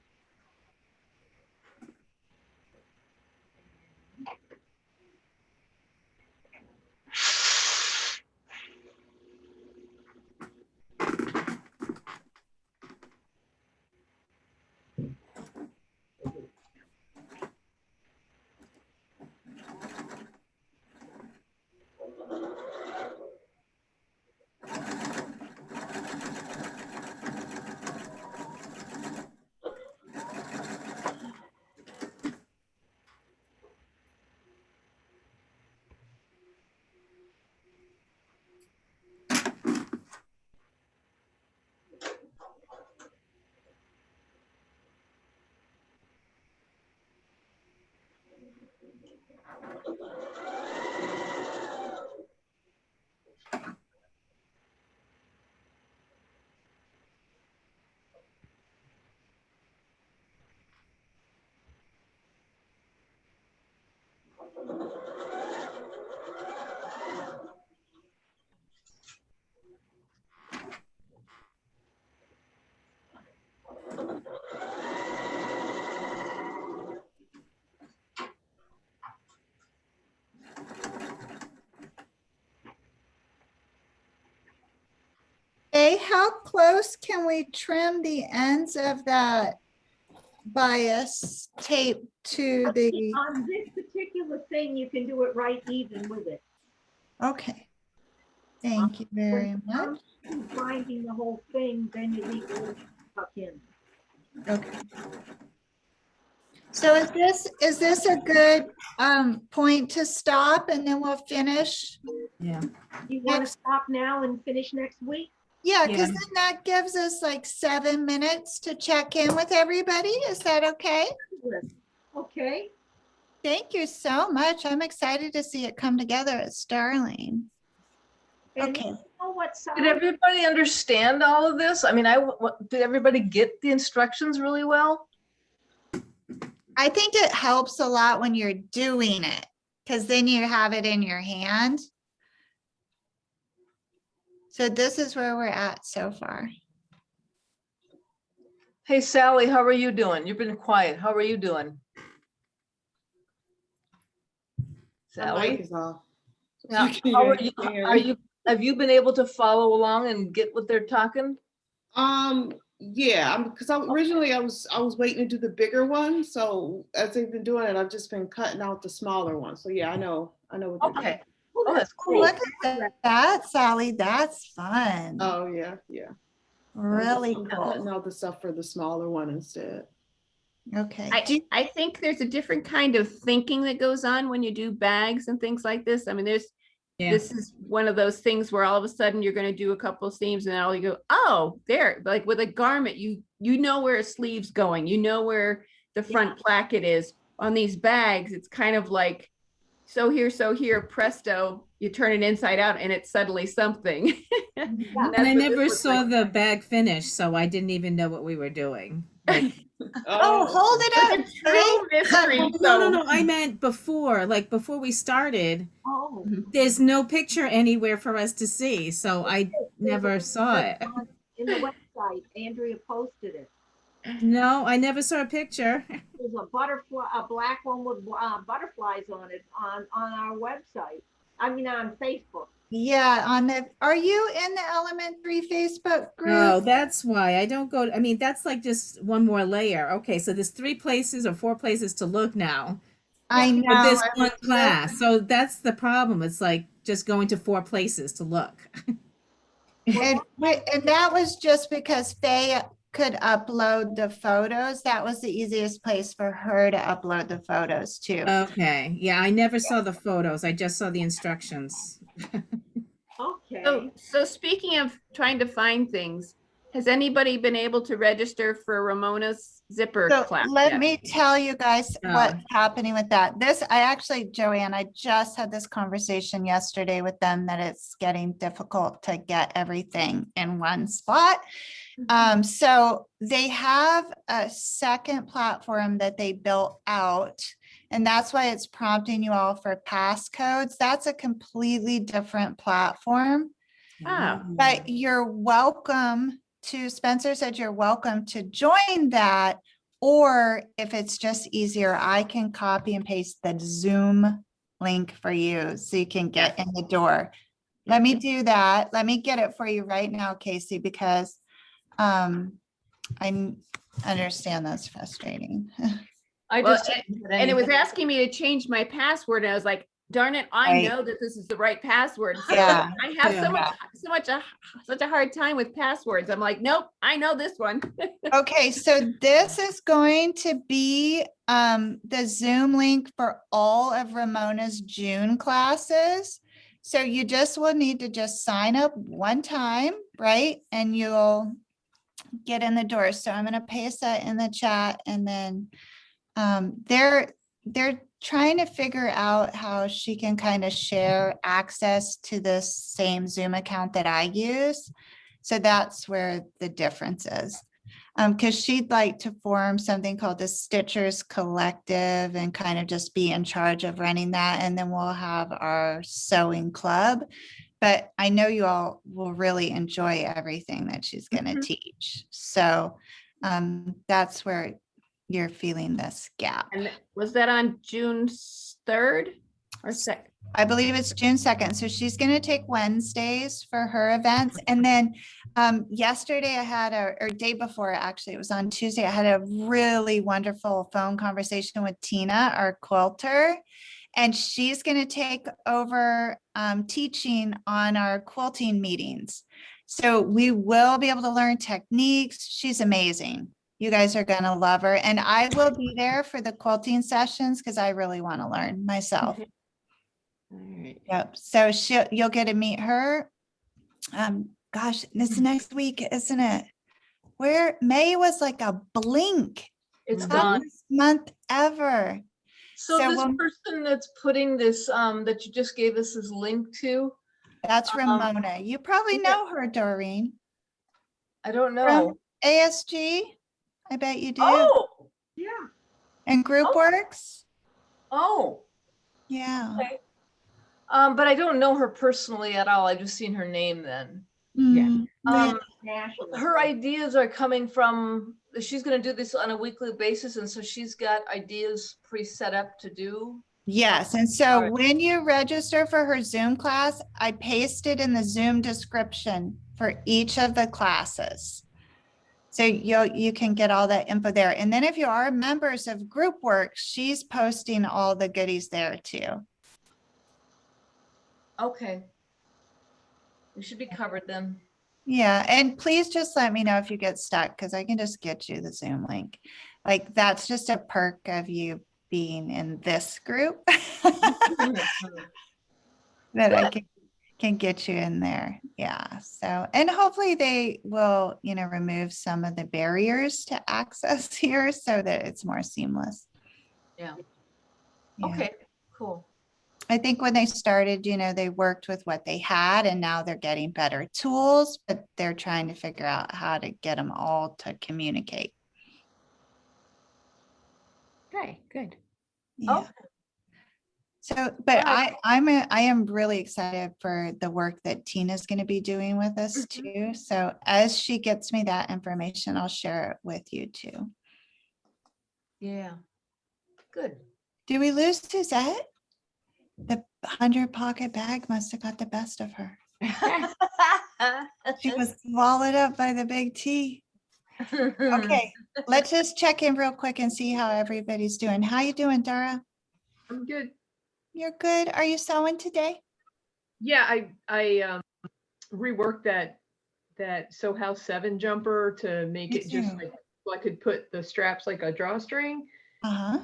Hey, how close can we trim the ends of that bias tape to the, On this particular thing, you can do it right even with it. okay. Thank you very When it much. comes to binding the whole thing, then you leave it tuck in. Okay. So is this a good point to stop and then we'll finish? Yeah. You want to Next. stop now and finish next week? Yeah, because Yeah. then that gives us like 7 minutes to check in with everybody. Is that okay? Okay, Thank you so much. I'm excited to see it come together at Starling. and Okay. you know what Did size? everybody understand all of this? I mean, did everybody get the instructions really well? I think it helps a lot when you're doing it because then you have it in your hand. So this is where we're at so far. Hey, Sally, how are you doing? You've been quiet. How are you doing? My mic Sally? is off. Now, You can how hear- are you, can hear are me. you, have you been able to follow along and get what they're talking? Yeah, because originally I was waiting to do the bigger one. So as they've been doing it, I've just been cutting out the smaller one. So yeah, I know what they're doing. Okay. Oh, that's cool. Look at that, Sally. That's fun. Oh yeah, yeah. Really I'm cool. cutting out the stuff for the smaller one instead. Okay. I think there's a different kind of thinking that goes on when you do bags and things like this. I mean, Yeah. this is one of those things where all of a sudden you're going to do a couple of seams and all you go, oh, there, like with a garment, you know where a sleeve's going, you know where the front placket is. On these bags, it's kind of like, so here, presto, you turn it inside out and it's suddenly something. And That's I what this never looks saw like. the bag finish, so I didn't even know what we were doing. Like, Oh, hold it up. It's a true mystery. no, I meant before, like before we started, Oh. there's no picture anywhere for us to see, so I never saw it. In the website, Andrea posted it. No, I never saw a picture. There's a butterfly, a black one with butterflies on it on our website. I mean, on Facebook. Yeah, are you in the elementary Facebook Oh, group? that's why I don't go. I mean, that's like just one more layer. Okay, so there's 3 places or 4 places to look now I for know. this I one was class. So that's the problem. It's like just going to 4 places to look. And that was just because Faye could upload the photos. That was the easiest place for her to upload the photos too. Okay, yeah, I never saw the photos. I just saw the instructions. Okay. So speaking of trying to find things, has anybody been able to register for Ramona's zipper So class let yet? me tell you guys No. what's happening with that. Joanne, I just had this conversation yesterday with them that it's getting difficult to get everything in one spot. So they have a second platform that they built out, and that's why it's prompting you all for passcodes. That's a completely different platform. Oh. But you're welcome to, Spencer said you're welcome to join that. Or if it's just easier, I can copy and paste the Zoom link for you so you can get in the door. Let me do that. Let me get it for you right now, Casey, because I understand that's frustrating. I Well, just. And it was asking me to change my password, and I was like, darn it, I Right. know that this is the right password. So Yeah. I have Yeah. such a hard time with passwords. I'm like, nope, I know this one. Okay, so this is going to be the Zoom link for all of Ramona's June classes. So you just will need to just sign up one time, right? And you'll get in the door. So I'm gonna paste that in the chat, and then they're trying to figure out how she can kind of share access to this same Zoom account that I use. So that's where the difference is. Because she'd like to form something called the Stitchers Collective and kind of just be in charge of running that. And then we'll have our sewing club. But I know you all will really enjoy everything that she's going to teach. So that's where you're feeling this gap. And was that on June 3rd or 2nd? I believe it's June 2nd. So she's going to take Wednesdays for her events. And then yesterday I had or day before, actually, it was on Tuesday, I had a really wonderful phone conversation with Tina, our quilter. And she's going to take over teaching on our quilting meetings. So we will be able to learn techniques. She's amazing. You guys are going to love her. And I will be there for the quilting sessions because I really want to learn myself. All right. Yep. So you'll get to meet her. Gosh, this next week, isn't it? Where May was like a blink. It's Not gone. this month ever. So So this we'll- person that's putting this, that you just gave us this link to, That's Ramona. You probably yeah. know her, Doreen. I don't From know. ASG. I bet you do. Oh, Yeah. And GroupWorks. oh, Yeah. okay. But I don't know her personally at all. I just seen her name then. Mm, yeah. National. Her ideas are coming from, she's gonna do this on a weekly basis, and so she's got ideas pre-set up to do. Yes, and so Alright. when you register for her Zoom class, I pasted in the Zoom description for each of the classes. So you can get all that info there. And then if you are members of GroupWorks, she's posting all the goodies there too. Okay. We should be covered then. Yeah, and please just let me know if you get stuck because I can just get you the Zoom link. Like that's just a perk of you being in this group that I can get you in there. Yeah. So, and hopefully they will, remove some of the barriers to access here so that it's more seamless. Yeah. Yeah. Okay, cool. I think when they started, they worked with what they had and now they're getting better tools, but they're trying to figure out how to get them all to communicate. Okay, good. Yeah. Okay. So, but Right. I am really excited for the work that Tina's going to be doing with us too. So as she gets me that information, I'll share it with you too. Yeah. Good. Did we lose Suzette? The 100 pocket bag must have got the best of her. She was swallowed up by the big T. Okay, let's just check in real quick and see how everybody's doing. How you doing, Dara? I'm good. You're good. Are you sewing today? Yeah, I reworked that Sew House 7 jumper to make Me it just too. like so I could put the straps like a drawstring. Uh-huh.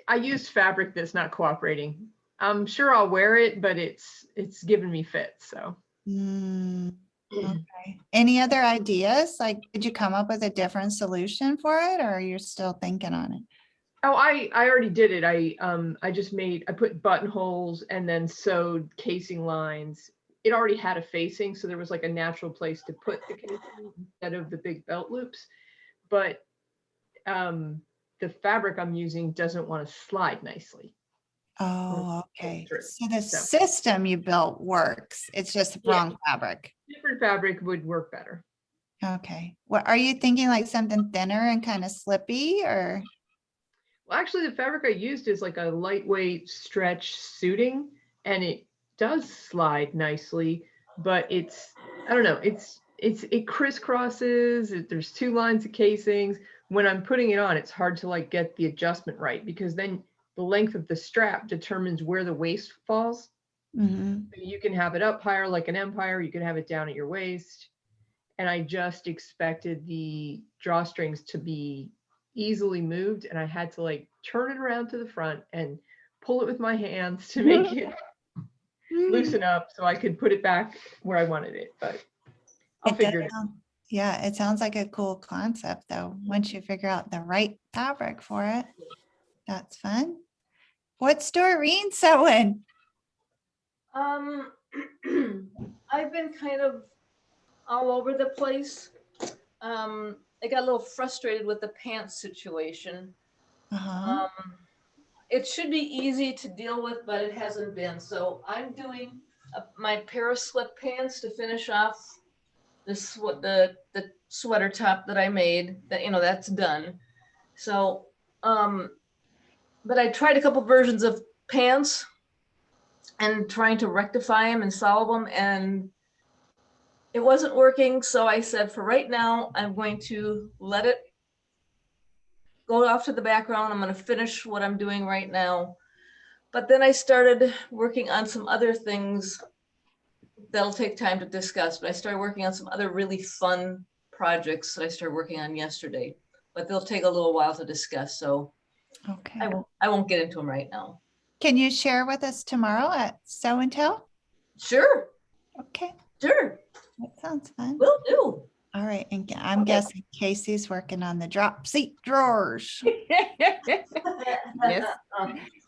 I used fabric that's not cooperating. I'm sure I'll wear it, but it's giving me fits. So Okay. Any other ideas? Like, did you come up with a different solution for it, or you're still thinking on it? oh, I already did it. I put buttonholes and then sewed casing lines. It already had a facing, so there was like a natural place to put the casing instead of the big belt loops. But the fabric I'm using doesn't want to slide nicely. Oh, okay. true. So the So- system you built works. It's just the Yeah. wrong fabric. Different fabric would work better. Okay. What are you thinking, like something thinner and kind of slippy, or? Well, actually, the fabric I used is like a lightweight stretch suiting, and it does slide nicely, but I don't know, it crisscrosses. There's 2 lines of casings. When I'm putting it on, it's hard to like get the adjustment right, because then the length of the strap determines where the waist falls. Mhm. You can have it up higher like an empire, you can have it down at your waist. And I just expected the drawstrings to be easily moved, and I had to like turn it around to the front and pull it with my hands to make it loosen up so I could put it back where I wanted it, but I'll It does figure it out. sound- Yeah, it sounds like a cool concept though. Once you figure out the right fabric for it, that's fun. What's Doreen sewing? I've been kind of all over the place. I got a little frustrated with the pants situation. Uh-huh. It should be easy to deal with, but it hasn't been. So I'm doing my pair of sweatpants to finish off this what the sweater top that I made. That that's done. So, but I tried a couple versions of pants and trying to rectify them and solve them, and it wasn't working. So I said, for right now, I'm going to let it go off to the background. I'm going to finish what I'm doing right now. But then I started working on some other things that'll take time to discuss. But I started working on some other really fun projects that I started working on yesterday, but they'll take a little while to discuss. So Okay. I won't get into them right now. Can you share with us tomorrow at Sew and Tell? Sure, Okay, sure, that sounds fun. will do. All right, and I'm guessing Casey's working on the drop seat drawers. Yes.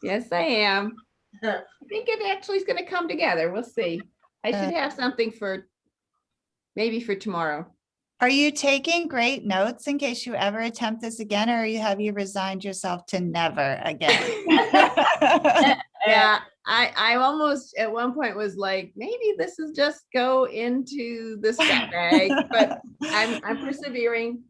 Yes, I am. I think it actually is going to come together. We'll see. I should have something maybe for tomorrow. Are you taking great notes in case you ever attempt this again, or have you resigned yourself to never again? Yeah, I almost at one point was like, maybe this is just go into the scrap bag, but I'm persevering,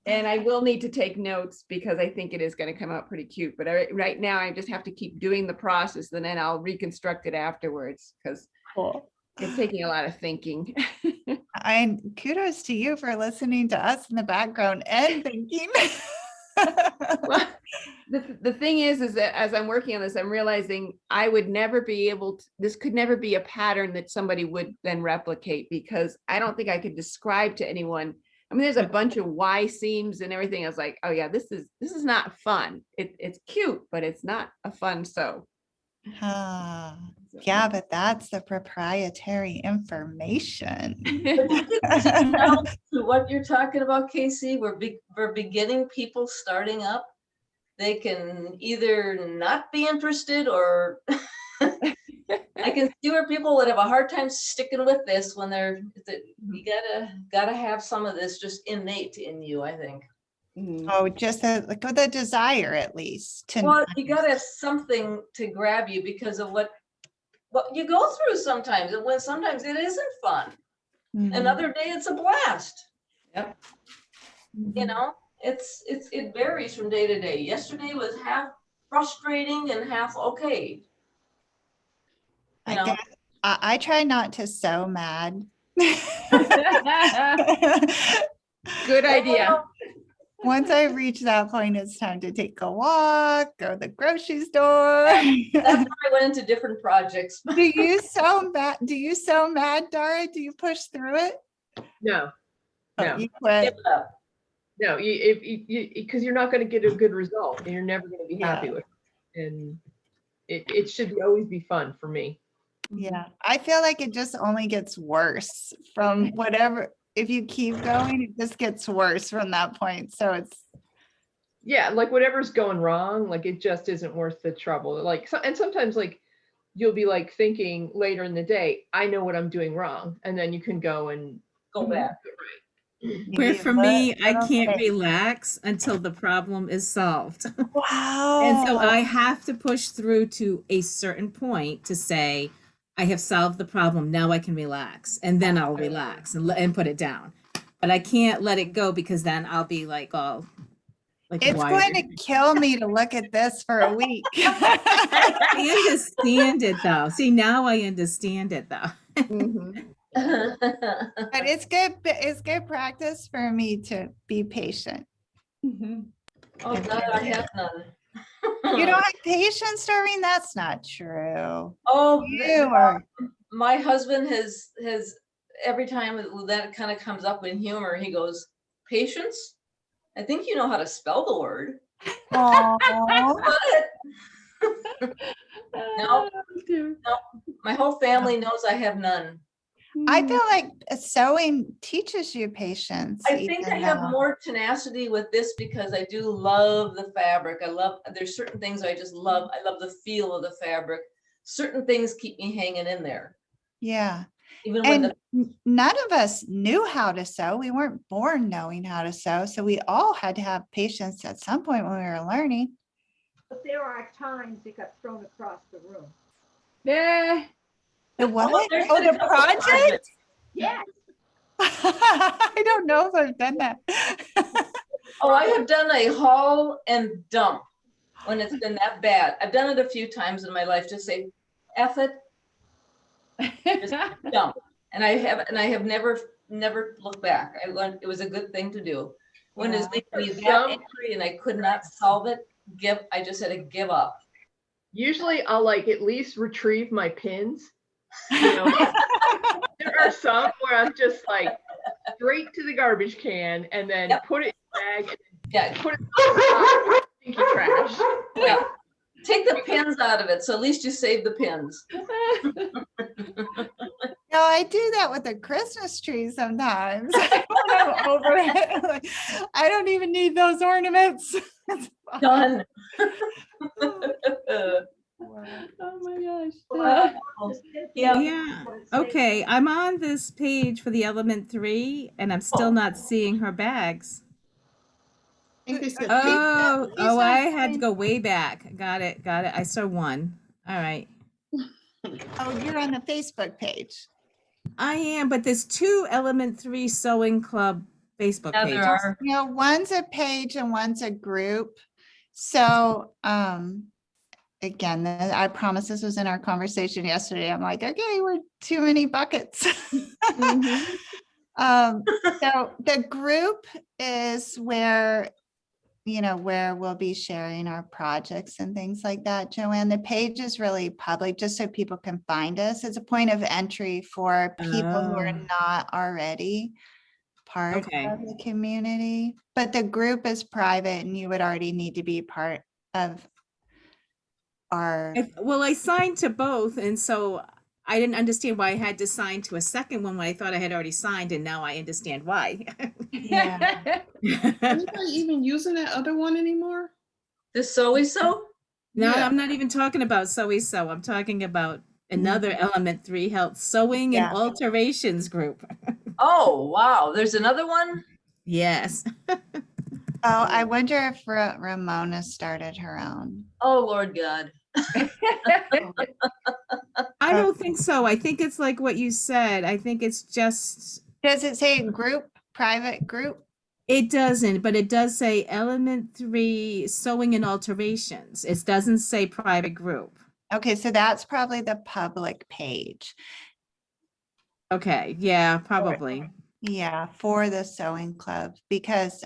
and I will need to take notes because I think it is going to come out pretty cute. But right now I just have to keep doing the process, and then I'll reconstruct it afterwards because it's taking a lot of thinking. And kudos to you for listening to us in the background and thinking. Well, the thing is that as I'm working on this, I'm realizing I would never be able to, this could never be a pattern that somebody would then replicate, because I don't think I could describe to anyone. I mean, there's a bunch of Y seams and everything. I was like, oh yeah, this is not fun. It's cute, but it's not a fun sew. Ah, So- yeah, but that's the proprietary information. To what you're talking about, Casey, we're beginning people starting up. They can either not be interested, or I can see where people would have a hard time sticking with this when you gotta have some of this just innate in you, I think. Mhm. Oh, just like with a desire at least to. Well, you gotta have something to grab you because of what you go through sometimes, and when sometimes it isn't fun. Mhm, Another day it's a blast. You mhm. know, it varies from day to day. Yesterday was half frustrating and half okay. I know. guess I try not to sew mad. Good idea. Once I reach that point, it's time to take a walk, go to the grocery store. That's why I went into different projects. Do you sew mad? Do you sew mad, Dara? Do you push through it? No, Oh, no. you Give quit. it up. no, because you're not going to get a good result and you're never going to be happy Yeah. with it. And it should always be fun for me. Yeah, I feel like it just only gets worse from whatever. If you keep going, it just gets worse from that point. So it's Yeah, like whatever's going wrong, like it just isn't worth the trouble. Like, and sometimes like you'll be like thinking later in the day, I know what I'm doing wrong, and then you can go and Go back. you Where need for a me, I little can't faith. relax until the problem is solved. Wow. And so I have to push through to a certain point to say, I have solved the problem. Now I can relax. And then I'll relax and put it down. But I can't let it go because then I'll be like all like It's wired. going to kill me to look at this for a week. I understand it though. See, now I understand it though. Mhm. But it's good practice for me to be patient. Mhm. Oh, God, I have none. You don't have patience, Doreen? That's not true. Oh, You are. my husband has every time that kind of comes up in humor, he goes, patience? I think you know how to spell the word. Aw. No, my whole family knows I have none. I feel like sewing teaches you patience. I think I even have though- more tenacity with this because I do love the fabric. There's certain things I just love. I love the feel of the fabric. Certain things keep me hanging in there. Yeah. Even when And none of us knew how to sew. We weren't born knowing how to sew. So we all had to have patience at some point when we were learning. But there are times it got thrown across the room. Yeah. The what? there's Oh, been a the couple project? Yes. I don't know if I've done that. Oh, I have done a haul and dump when it's been that bad. I've done it a few times in my life. Just say, F it, dump. And I have never looked back. I learned it was a good thing to do. When it's leaving me that angry and I could not solve it, I just had to give up. Usually I'll like at least retrieve my pins. You know, there are some where I'm just like straight to the garbage can and then Yep. put it in the bag and Yeah, put it in the stinky trash. yeah. Take the pins out of it, so at least you save the pins. No, I do that with a Christmas tree sometimes. I'm over it. Like, I don't even need those ornaments. Done. Oh my gosh. Wow. Yeah. Yeah. Okay. I'm on this page for the element 3 and I'm still not seeing her bags. I think they said Oh, He's not I had to doing- go way back. Got it. I saw one. All right. Oh, you're on the Facebook page. I am, but there's 2 element 3 sewing club Facebook Yeah, pages. there are. You know, one's a page and one's a group. So, again, I promise this was in our conversation yesterday. I'm like, okay, we're too many buckets. So the group is where, you know, where we'll be sharing our projects and things like that, Joanne. The page is really public, just so people can find us. It's a point of entry for people who are Oh. not already part Okay. of the community. But the group is private and you would already need to be part of our, Well, I signed to both, and so I didn't understand why I had to sign to a second one when I thought I had already signed, and now I understand why. Yeah. anybody even using that other one anymore? The so? No, Yeah. I'm not even talking about Sew Sew. I'm talking about another element 3 health sewing Yeah. and alterations group. Oh, wow. There's another one? Yes. Oh, I wonder if Ramona started her own. Oh, Lord God. I don't think so. I think it's like what you said. I think it's just, Does it say group, private group? it doesn't, but it does say element 3 sewing and alterations. It doesn't say private group. Okay, so that's probably the public page. Okay, yeah, probably. Yeah, for the sewing club, because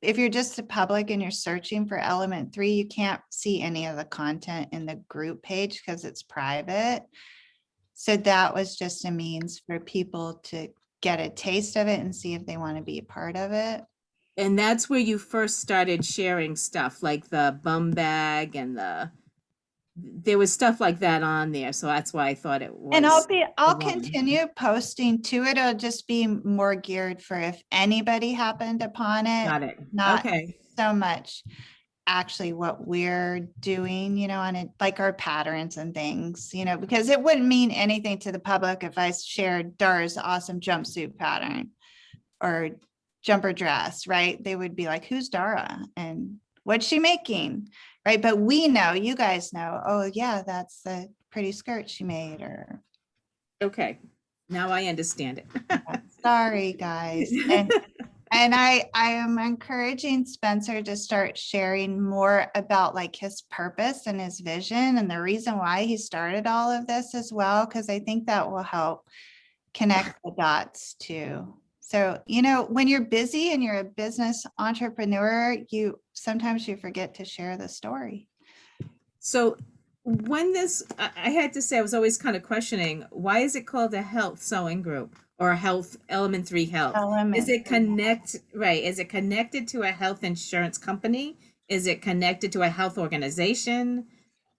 if you're just a public and you're searching for element 3, you can't see any of the content in the group page because it's private. So that was just a means for people to get a taste of it and see if they want to be a part of it. And that's where you first started sharing stuff like the bum bag and there was stuff like that on there. So that's why I thought it was. And I'll the one. continue posting to it. It'll just be more geared for if anybody happened upon it. Got it. Not Okay. so much actually what we're doing, on it, like our patterns and things, because it wouldn't mean anything to the public if I shared Dara's awesome jumpsuit pattern or jumper dress, right? They would be like, who's Dara and what's she making? Right. But we know, you guys know, oh yeah, that's the pretty skirt she made, or Okay. Now I understand it. sorry guys. And I am encouraging Spencer to start sharing more about like his purpose and his vision and the reason why he started all of this as well, because I think that will help connect the dots too. So, when you're busy and you're a business entrepreneur, sometimes you forget to share the story. So when I had to say, I was always kind of questioning, why is it called a health sewing group or a health element 3 health? Is it Is it connected to a health insurance company? Is it connected to a health organization?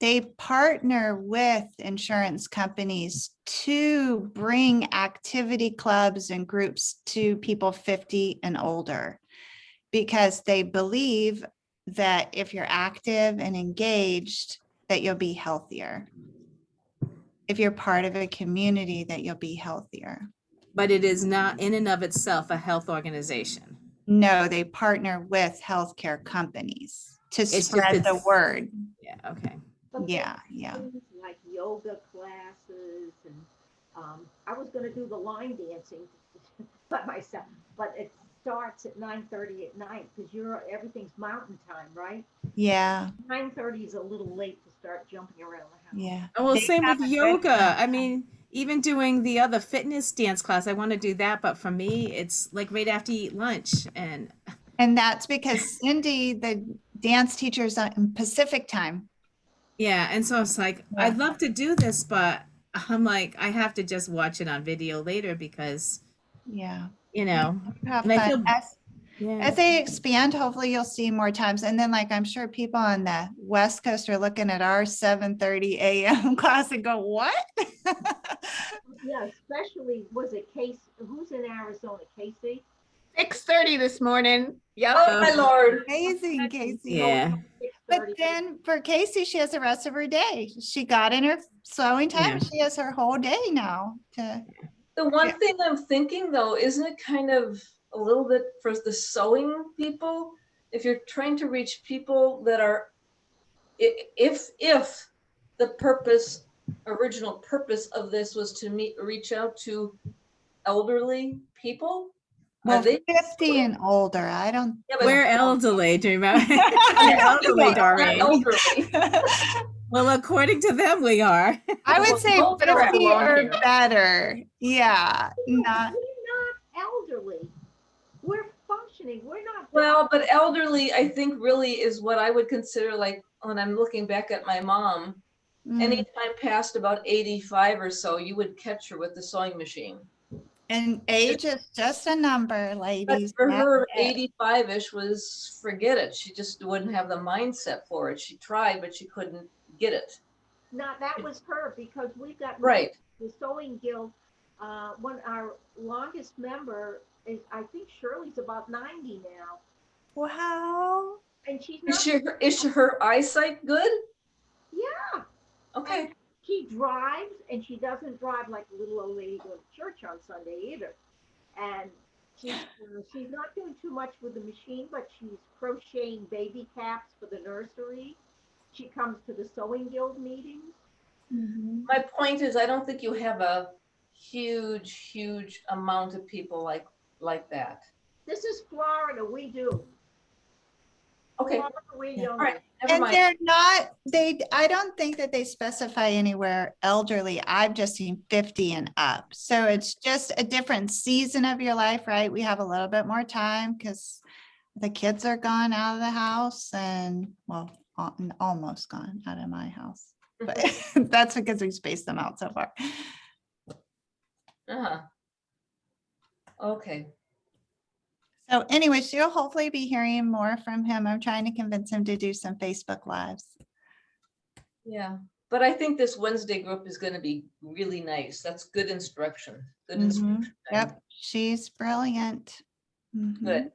They partner with insurance companies to bring activity clubs and groups to people 50 and older, because they believe that if you're active and engaged, that you'll be healthier. If you're part of a community, that you'll be healthier. But it is not in and of itself a health organization. No, they partner with healthcare companies to just spread the word. Yeah, okay. But Yeah, there's yeah. things like yoga classes and, I was gonna do the line dancing by myself, but it starts at 9:30 at night because everything's mountain time, right? Yeah, 9:30 is a little late to start jumping around the house. yeah. Oh, well, They same have with a good yoga. I time. mean, even doing the other fitness dance class, I want to do that, but for me, it's like right after you eat lunch. And that's because Cindy, the dance teacher, is on Pacific time. yeah, and so I was like, Yeah. I'd love to do this, but I'm like, I have to just watch it on video later because, Yeah. and Have I fun. feel, As yeah. they expand, hopefully you'll see more times. And then like, I'm sure people on the West Coast are looking at our 7:30 a.m. class and go, what? Yeah, especially, was it Casey? Who's in Arizona? Casey? 6:30 this morning. Yep. Oh, my Lord. Amazing, Casey. Yeah. But then for Casey, she has the rest of her day. She got in her sewing time. Yeah. She has her whole day now to. The one Yeah. thing I'm thinking though, isn't it kind of a little bit for the sewing people? If you're trying to reach people that are, if the original purpose of this was to reach out to elderly people, Well, are they 50 and older. I don't. Yeah, but We're elderly, do you remember? We're elderly, not Doreen. elderly. Well, according to them, we are. I would say Well, they're 50 belong or here. better. Yeah, not. We're not elderly. We're functioning. We're not. Well, but elderly, I think really is what I would consider like when I'm looking back at my mom, anytime past about 85 or so, you would catch her with the sewing machine. And age is just a number, But ladies. for That's her, it. 85-ish was forget it. She just wouldn't have the mindset for it. She tried, but she couldn't get it. No, that was her because we've got Right. the sewing guild. Our longest member is, I think Shirley's about 90 now, Wow. and she's not. Is her eyesight good? Yeah, Okay. she drives, and she doesn't drive like a little old lady going to church on Sunday either. And She's not doing too much with the machine, but she's crocheting baby caps for the nursery. She comes to the sewing guild meetings. My point is, I don't think you have a huge amount of people like that. This is Florida, we do. Okay, Florida, we Yeah. don't. all right, never And mind. they're not, I don't think that they specify anywhere elderly. I've just seen 50 and up. So it's just a different season of your life, right? We have a little bit more time because the kids are gone out of the house and, well, almost gone out of my house. But that's because we spaced them out so far. Uh-huh. Okay, So anyways, you'll hopefully be hearing more from him. I'm trying to convince him to do some Facebook Lives. yeah, but I think this Wednesday group is gonna be really nice. That's good instruction, good instruction. Yep, she's brilliant. Mhm. Good.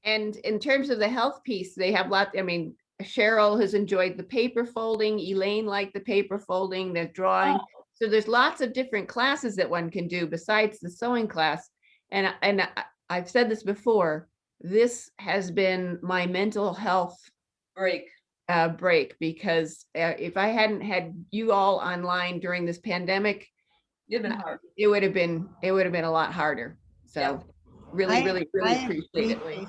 And in terms of the health piece, they have lots, I mean, Cheryl has enjoyed the paper folding, Elaine liked the paper folding, the drawing. So there's lots of different classes that one can do besides the sewing class. And I've said this before, this has been my mental health Break. break because if I hadn't had you all online during this pandemic, You've been hard. it would have been a lot harder. So Yeah. really, I- really, I really appreciate it. agree, Lee.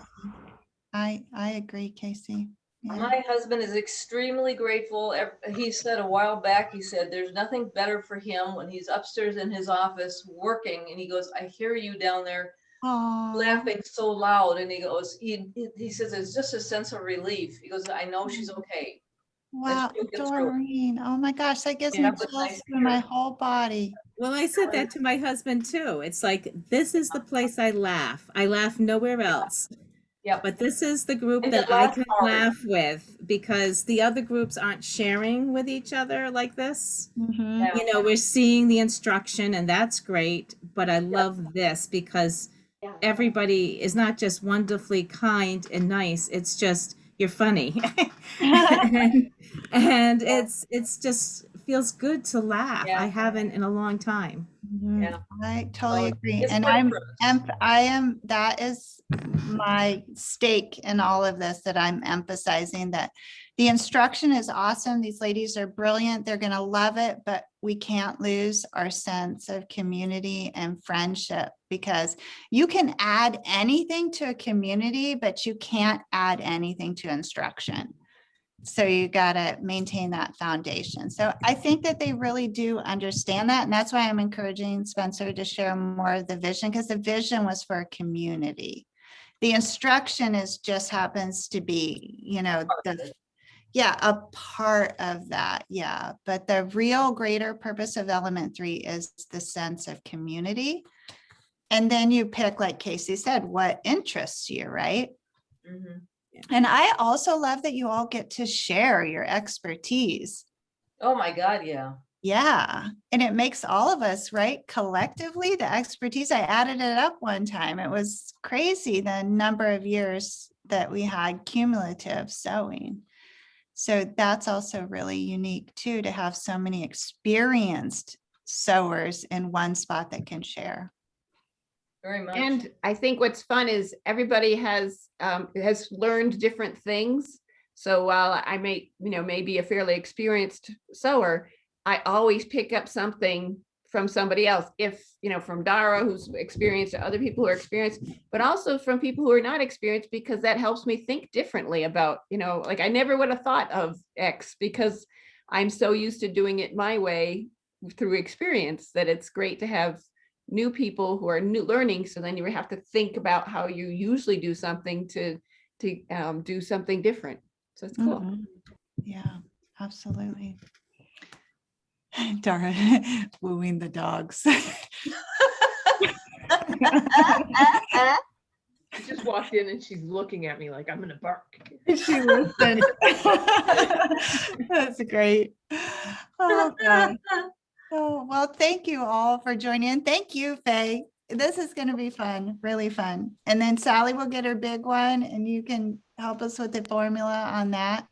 Casey. I agree, Casey. Yeah. My husband is extremely grateful. He said a while back, he said, there's nothing better for him when he's upstairs in his office working. And he goes, I hear you down there Aw. laughing so loud. And he goes, he says, it's just a sense of relief. He goes, I know she's okay. Wow, she'll get through it. Doreen. Oh my gosh, that gives Yeah, me that was chills nice to through my hear. whole body. Well, I said that to my husband too. It's like, this is the place I laugh. I laugh nowhere else. Yep. But this is the group And that you I laugh can hard. laugh with because the other groups aren't sharing with each other like this. Mhm. Yeah. You know, we're seeing the instruction and that's great, but I love this because Yeah. everybody is not just wonderfully kind and nice, it's just you're funny. and it's just feels good to laugh. Yeah. I haven't in a long time. Mhm. Yeah. I totally So agree. it's And worked for us. that is my stake in all of this, that I'm emphasizing that the instruction is awesome. These ladies are brilliant. They're going to love it, but we can't lose our sense of community and friendship because you can add anything to a community, but you can't add anything to instruction. So you got to maintain that foundation. So I think that they really do understand that. And that's why I'm encouraging Spencer to share more of the vision, because the vision was for a community. The instruction is just happens to be, you know, a part of that. Yeah. But the real greater purpose of element 3 is the sense of community. And then you pick, like Casey said, what interests you, right? Mhm. And I also love that you all get to share your expertise. Oh, my God, yeah. Yeah. And it makes all of us, right? Collectively, the expertise, I added it up one time. It was crazy the number of years that we had cumulative sewing. So that's also really unique too, to have so many experienced sewers in one spot that can share. Very much. And I think what's fun is everybody has learned different things. So while I may, be a fairly experienced sewer, I always pick up something from somebody else. If, from Dara, who's experienced, or other people who are experienced, but also from people who are not experienced, because that helps me think differently about, like I never would have thought of X because I'm so used to doing it my way through experience that it's great to have new people who are learning. So then you have to think about how you usually do something to do something different. So it's cool. Mhm. Yeah, absolutely. Dara wooing the dogs. She just walked in and she's looking at me like I'm gonna bark. She listened. That's great. Oh, God. Oh, well, thank you all for joining in. Thank you, Faye. This is going to be fun, really fun. And then Sally will get her big one and you can help us with the formula on that.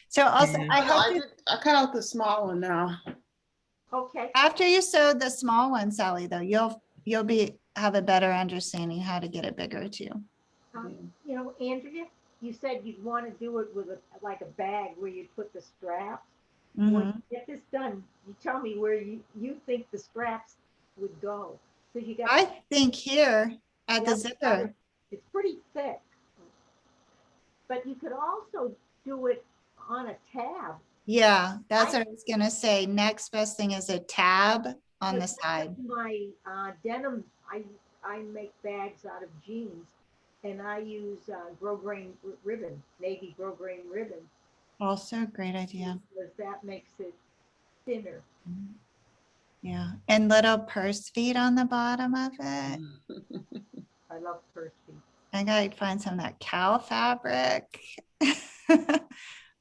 So also, I hope I cut out the small one now. Okay. after you sew the small one, Sally, though, you'll be have a better understanding how to get it bigger too. You know, Andrea, you said you'd want to do it with like a bag where you put the straps. When Mhm. you get this done, you tell me where you think the straps would go. So you got. I think here at the Yep, zipper. It's pretty thick. But you could also do it on a tab. Yeah, that's what I was gonna say. Next best thing is a tab on the Because side. my denim, I make bags out of jeans, and I use grosgrain ribbon, navy grosgrain ribbon, Also a great idea. because that makes it thinner. Yeah, and little purse feet on the bottom of it. I love purse feet. I gotta find some of that cow fabric.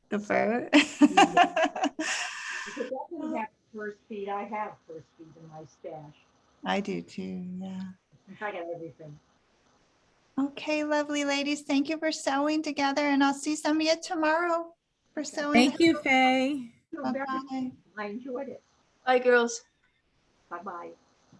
The fur. Because I don't have purse feet, I have purse feet in my stash. I do too, yeah. I got everything. Okay, lovely ladies, thank you for sewing together, and I'll see some of you tomorrow for sewing. Thank you, Faye. You're very- Bye-bye. I enjoyed it. Bye, girls. Bye-bye.